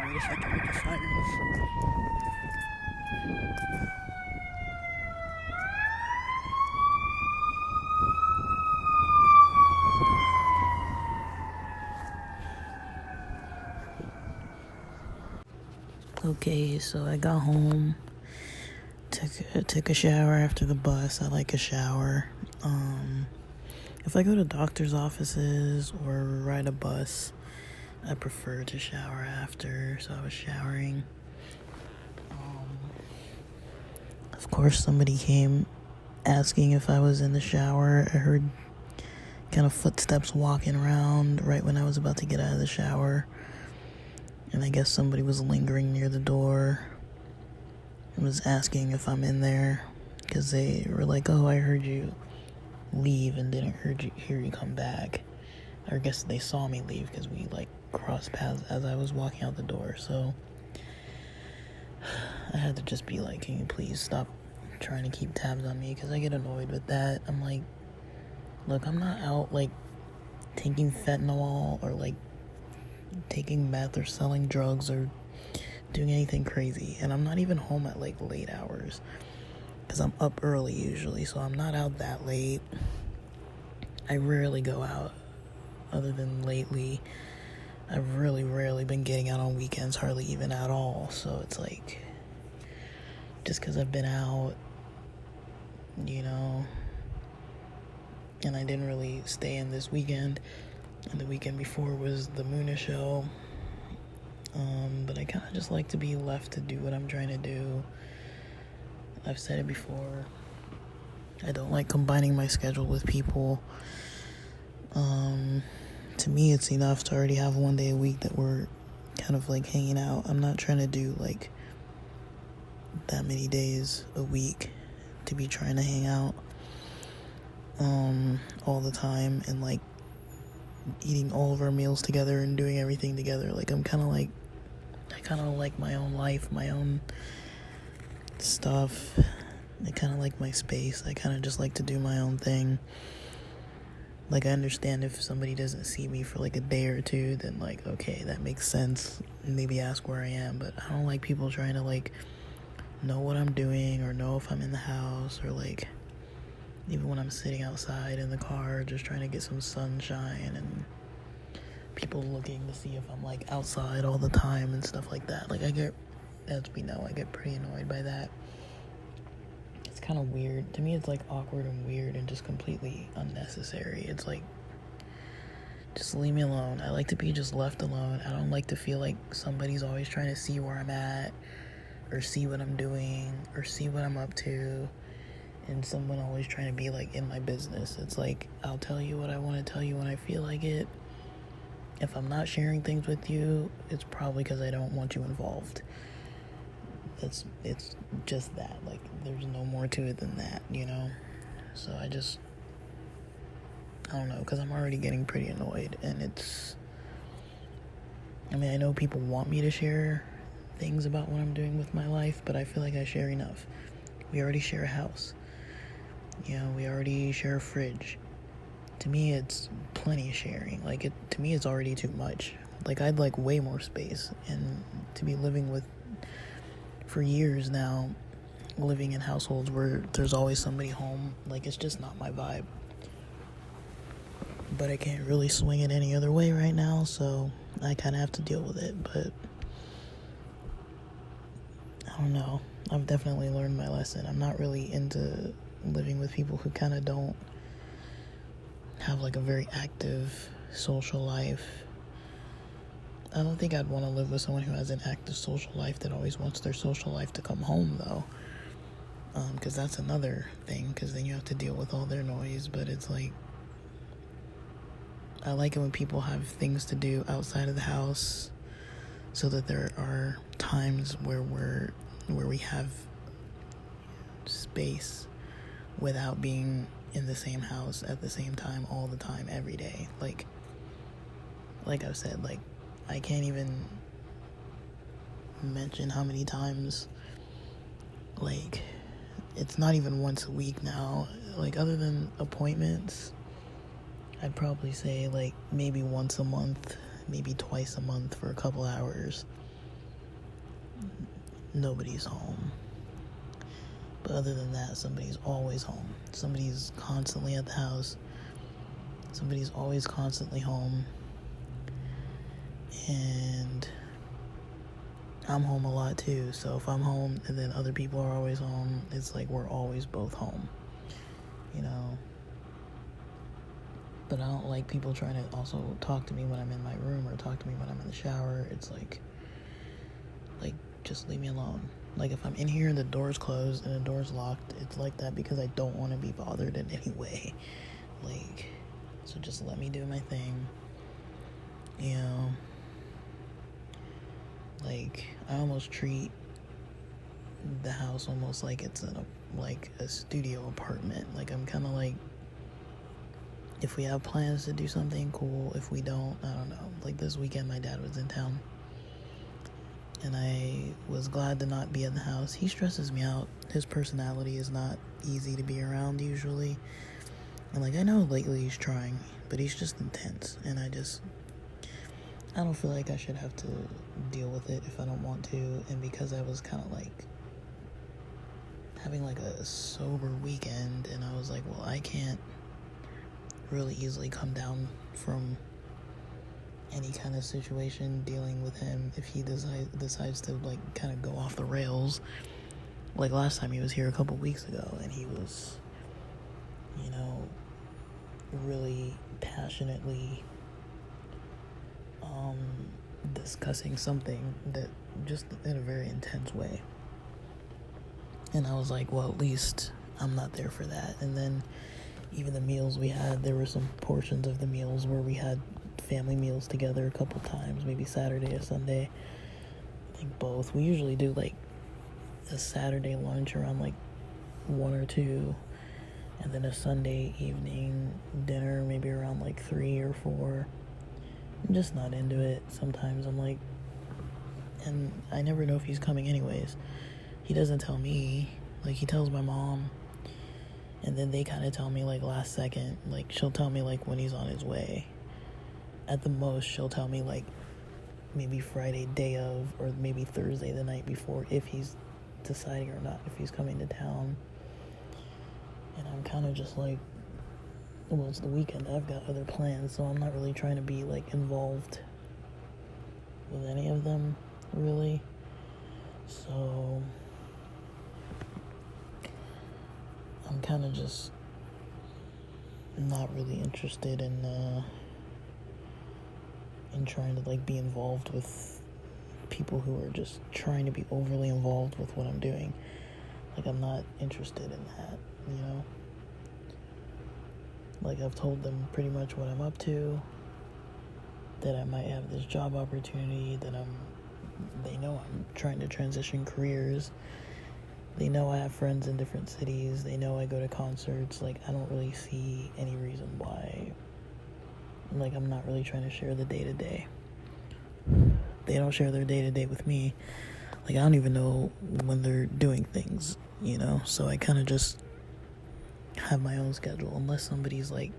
Wait a second with the sirens. Okay, so I got home, took a shower after the bus. I like a shower. If I go to doctor's offices or ride a bus, I prefer to shower after, so I was showering. Of course, somebody came asking if I was in the shower. I heard kind of footsteps walking around right when I was about to get out of the shower. And I guess somebody was lingering near the door and was asking if I'm in there, because they were like, oh, I heard you leave and didn't hear you come back. I guess they saw me leave because we like crossed paths as I was walking out the door. So I had to just be like, can you please stop trying to keep tabs on me, because I get annoyed with that. I'm like, look, I'm not out like taking fentanyl or like taking meth or selling drugs or doing anything crazy, and I'm not even home at like late hours because I'm up early usually, so I'm not out that late. I rarely go out, other than lately. I've really rarely been getting out on weekends, hardly even at all. So it's like, just because I've been out, you know, and I didn't really stay in this weekend, and the weekend before was the Muna show. But I kind of just like to be left to do what I'm trying to do. I've said it before, I don't like combining my schedule with people. To me, it's enough to already have one day a week that we're kind of like hanging out. I'm not trying to do like that many days a week to be trying to hang out all the time and like eating all of our meals together and doing everything together. Like I kind of like my own life, my own stuff. I kind of like my space. I kind of just like to do my own thing. Like, I understand if somebody doesn't see me for like a day or two, then like, okay, that makes sense. Maybe ask where I am, but I don't like people trying to like know what I'm doing or know if I'm in the house, or like even when I'm sitting outside in the car just trying to get some sunshine, and people looking to see if I'm like outside all the time and stuff like that. Like, I get pretty annoyed by that. It's kind of weird. To me, it's like awkward and weird and just completely unnecessary. It's like, just leave me alone. I like to be just left alone. I don't like to feel like somebody's always trying to see where I'm at, or see what I'm doing, or see what I'm up to, and someone always trying to be like in my business. It's like, I'll tell you what I want to tell you when I feel like it. If I'm not sharing things with you, it's probably because I don't want you involved. It's just that. Like, there's no more to it than that, you know? So I don't know, because I'm already getting pretty annoyed, and I know people want me to share things about what I'm doing with my life, but I feel like I share enough. We already share a house. You know, we already share a fridge. To me, it's plenty of sharing. Like, to me, it's already too much. Like, I'd like way more space. And to be living with, for years now, living in households where there's always somebody home, like, it's just not my vibe. But I can't really swing it any other way right now, so I kind of have to deal with it. But I don't know. I've definitely learned my lesson. I'm not really into living with people who kind of don't have like a very active social life. I don't think I'd want to live with someone who has an active social life that always wants their social life to come home, though. Because that's another thing, because then you have to deal with all their noise. But it's like, I like it when people have things to do outside of the house, so that there are times where we have space without being in the same house at the same time all the time every day. Like I've said, like, I can't even mention how many times, like, it's not even once a week now. Like, other than appointments, I'd probably say like maybe once a month, maybe twice a month for a couple hours, nobody's home. But other than that, somebody's always home. Somebody's constantly at the house. Somebody's always constantly home. And I'm home a lot too. So if I'm home and then other people are always home, it's like we're always both home, you know. But I don't like people trying to also talk to me when I'm in my room or talk to me when I'm in the shower. It's like just leave me alone. Like, if I'm in here and the door's closed and the door's locked, it's like that because I don't want to be bothered in any way. Like, so just let me do my thing. You know, like, I almost treat the house almost like it's a studio apartment. Like, I'm kind of like, if we have plans to do something, cool. If we don't, I don't know. Like, this weekend, my dad was in town, and I was glad to not be in the house. He stresses me out. His personality is not easy to be around usually. And, like, I know lately he's trying, but he's just intense. And I don't feel like I should have to deal with it if I don't want to. And because I was kind of, like, having, like, a sober weekend, and I was like, well, I can't really easily come down from any kind of situation dealing with him if he decides to, like, kind of go off the rails. Like, last time he was here a couple weeks ago, and he was, you know, really passionately discussing something that just in a very intense way. And I was like, well, at least I'm not there for that. And then even the meals we had, there were some portions of the meals where we had family meals together a couple times, maybe Saturday or Sunday. I think both. We usually do like a Saturday lunch around like 1 or 2, and then a Sunday evening dinner maybe around like 3 or 4. I'm just not into it. Sometimes I'm like, and I never know if he's coming anyways. He doesn't tell me. Like, he tells my mom, and then they kind of tell me like last second. Like, she'll tell me like when he's on his way. At the most, she'll tell me like maybe Friday day of, or maybe Thursday the night before, if he's deciding or not, if he's coming to town. And I'm kind of just like, well, it's the weekend, I've got other plans, so I'm not really trying to be like involved with any of them, really. So I'm kind of just not really interested in trying to like be involved with people who are just trying to be overly involved with what I'm doing. Like, I'm not interested in that, you know? Like, I've told them pretty much what I'm up to, that I might have this job opportunity, that they know I'm trying to transition careers. They know I have friends in different cities. They know I go to concerts. Like, I don't really see any reason why. Like, I'm not really trying to share the day-to-day. They don't share their day-to-day with me. Like, I don't even know when they're doing things, so I kind of just have my own schedule unless somebody's like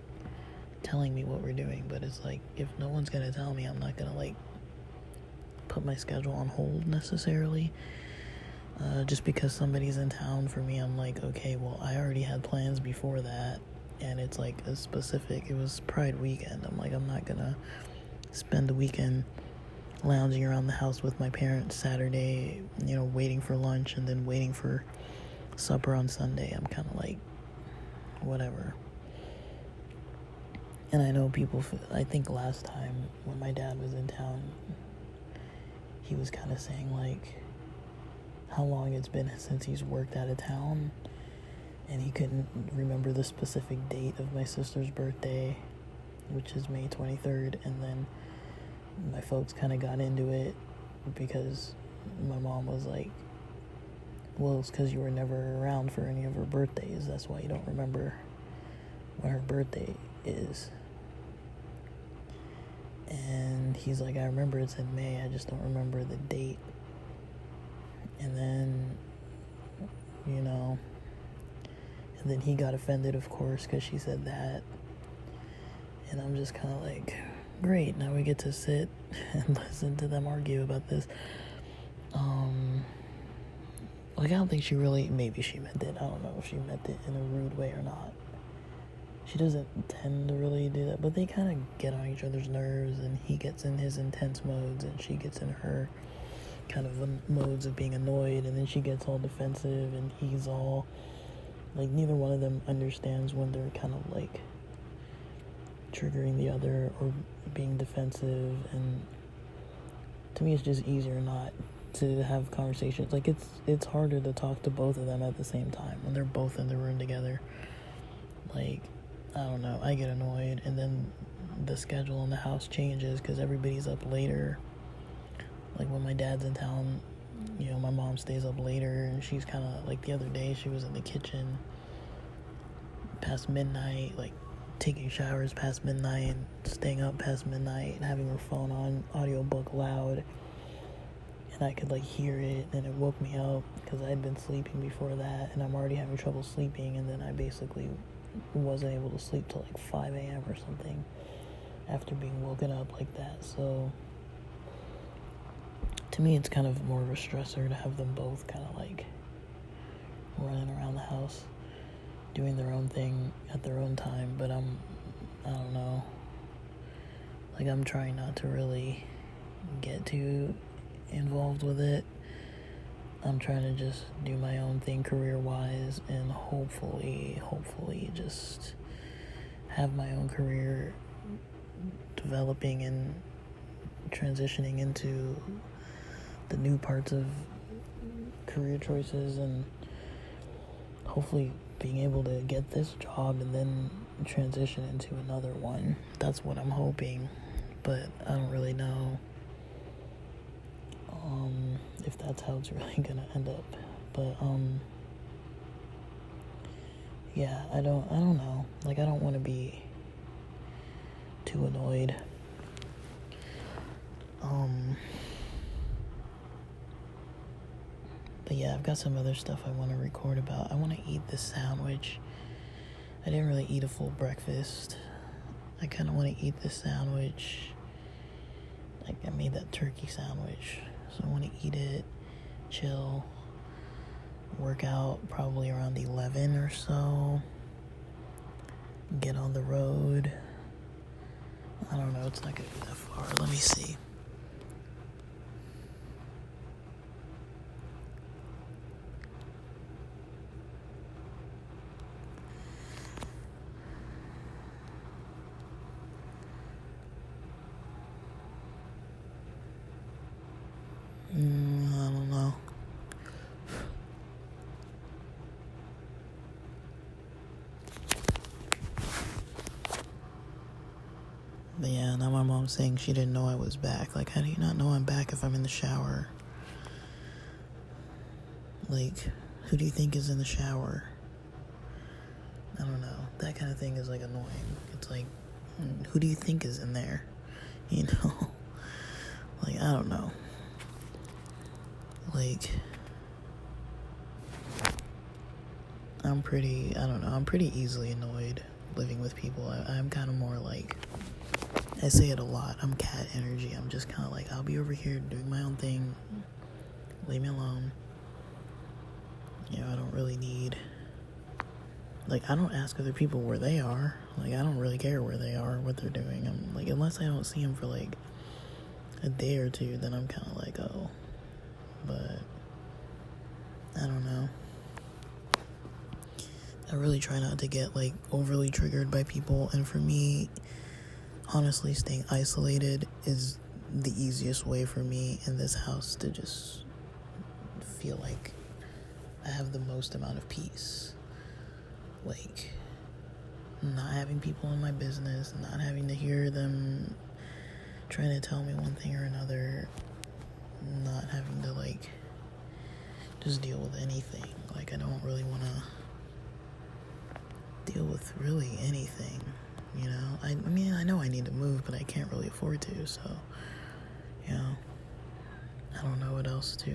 telling me what we're doing. But it's like, if no one's gonna tell me, I'm not gonna like put my schedule on hold necessarily. Just because somebody's in town, for me, I'm like, okay, well, I already had plans before that, and it's like it was Pride weekend. I'm like, I'm not gonna spend the weekend lounging around the house with my parents Saturday, waiting for lunch and then waiting for supper on Sunday. I'm kind of like, whatever. And I know I think last time when my dad was in town, he was kind of saying like how long it's been since he's worked out of town, and he couldn't remember the specific date of my sister's birthday, which is May 23rd. And then my folks kind of got into it because my mom was like, well, it's because you were never around for any of her birthdays. That's why you don't remember when her birthday is. And he's like, I remember it's in May, I just don't remember the date. And then, and then he got offended, of course, because she said that. And I'm just kind of like, great, now we get to sit and listen to them argue about this. Like, I don't think maybe she meant it. I don't know if she meant it in a rude way or not. She doesn't tend to really do that, but they kind of get on each other's nerves, and he gets in his intense modes, and she gets in her kind of modes of being annoyed, and then she gets all defensive, and he's all, like, neither one of them understands when they're kind of, like, triggering the other or being defensive. And to me, it's just easier not to have conversations. Like, it's harder to talk to both of them at the same time when they're both in the room together. Like, I don't know, I get annoyed, and then the schedule in the house changes because everybody's up later. Like, when my dad's in town, my mom stays up later, and she's kind of, like, the other day, she was in the kitchen past midnight, like, taking showers past midnight, and staying up past midnight, and having her phone on audiobook loud, and I could, like, hear it, and it woke me up, because I had been sleeping before that, and I'm already having trouble sleeping, and then I basically wasn't able to sleep till, like, 5 a.m. or something, after being woken up like that. So to me, it's kind of more of a stressor to have them both kind of like running around the house doing their own thing at their own time. But I don't know, like, I'm trying not to really get too involved with it. I'm trying to just do my own thing career-wise, and hopefully just have my own career developing and transitioning into the new parts of career choices, and hopefully being able to get this job and then transition into another one. That's what I'm hoping, but I don't really know if that's how it's really gonna end up. But yeah, I don't know. Like, I don't want to be too annoyed. But yeah, I've got some other stuff I want to record about. I want to eat this sandwich. I didn't really eat a full breakfast. I kind of want to eat this sandwich. Like, I made that turkey sandwich, so I want to eat it, chill, work out probably around 11 or so, get on the road. I don't know, it's not going to be that far. Let me see. I don't know. But yeah, now my mom's saying she didn't know I was back. Like, how do you not know I'm back if I'm in the shower? Like, who do you think is in the shower? I don't know. That kind of thing is, like, annoying. It's like, who do you think is in there? Like, I don't know. Like, I'm pretty easily annoyed living with people. I'm kind of more like, I say it a lot, I'm cat energy. I'm just kind of like, I'll be over here doing my own thing, leave me alone. You know, I don't really need, like, I don't ask other people where they are. Like, I don't really care where they are, what they're doing. I'm like, unless I don't see them for like a day or two, then I'm kind of like, oh. But I don't know. I really try not to get like overly triggered by people, and for me, honestly, staying isolated is the easiest way for me in this house to just feel like I have the most amount of peace. Like, not having people in my business, not having to hear them trying to tell me one thing or another, not having to like just deal with anything. Like, I don't really want to deal with really anything, you know. I mean, I know I need to move, but I can't really afford to, so, you know, I don't know what else to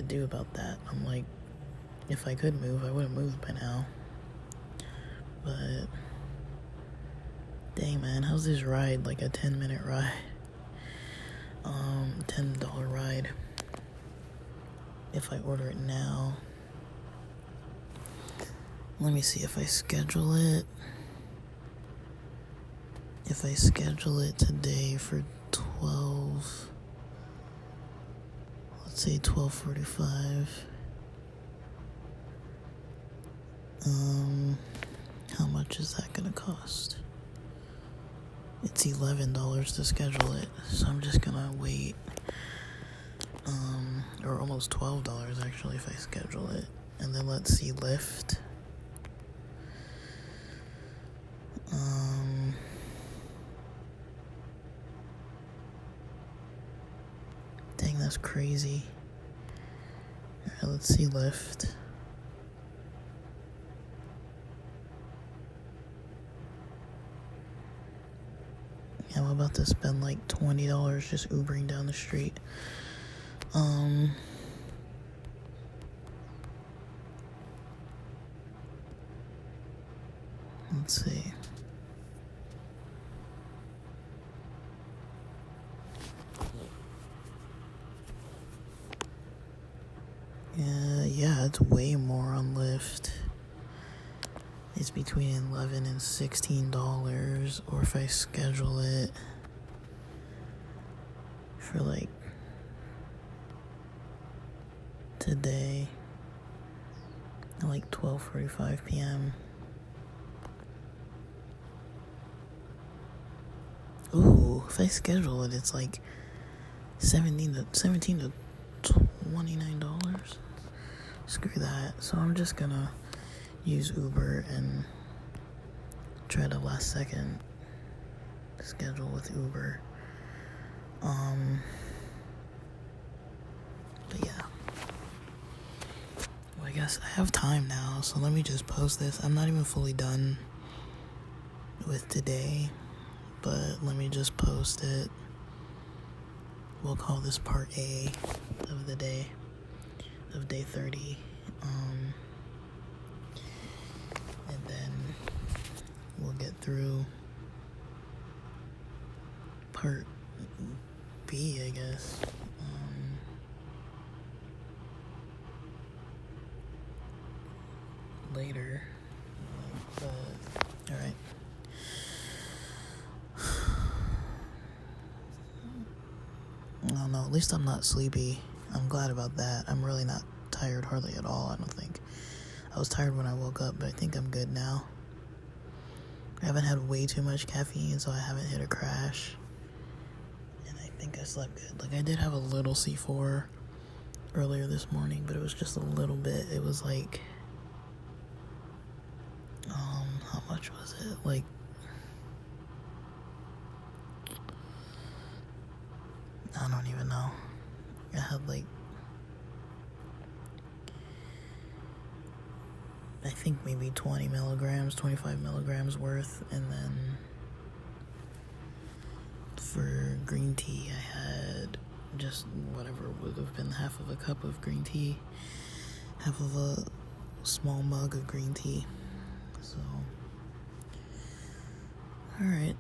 do about that. I'm like, if I could move, I would have moved by now. But dang, man, how's this ride? Like a 10-minute ride, $10 ride if I order it now. Let me see if I schedule it. If I schedule it today for 12, let's say 12:45. How much is that gonna cost? It's $11 to schedule it, so I'm just gonna wait. Or almost $12 actually if I schedule it. And then let's see Lyft. Dang, that's crazy. Alright, let's see Lyft. Yeah, I'm about to spend like $20 just Ubering down the street. Let's see. Yeah, it's way more on Lyft. It's between $11 and $16, or if I schedule it for like today at like 12:45 p.m. Ooh, if I schedule it, it's like $17 to $29. Screw that. So I'm just gonna use Uber and try to last second schedule with Uber. But yeah. Well, I guess I have time now, so let me just post this. I'm not even fully done with today, but let me just post it. We'll call this part A of the day, of day 30. And then we'll get through part B, I guess. Later. But, alright. I don't know, at least I'm not sleepy. I'm glad about that. I'm really not tired hardly at all, I don't think. I was tired when I woke up, but I think I'm good now. I haven't had way too much caffeine, so I haven't hit a crash. And I think I slept good. Like, I did have a little C4 earlier this morning, but it was just a little bit. It was like, how much was it? Like, I don't even know. I had like, I think maybe 20 milligrams, 25 milligrams worth, and then for green tea I had just whatever would have been half of a cup of green tea, half of a small mug of green tea. So, alright.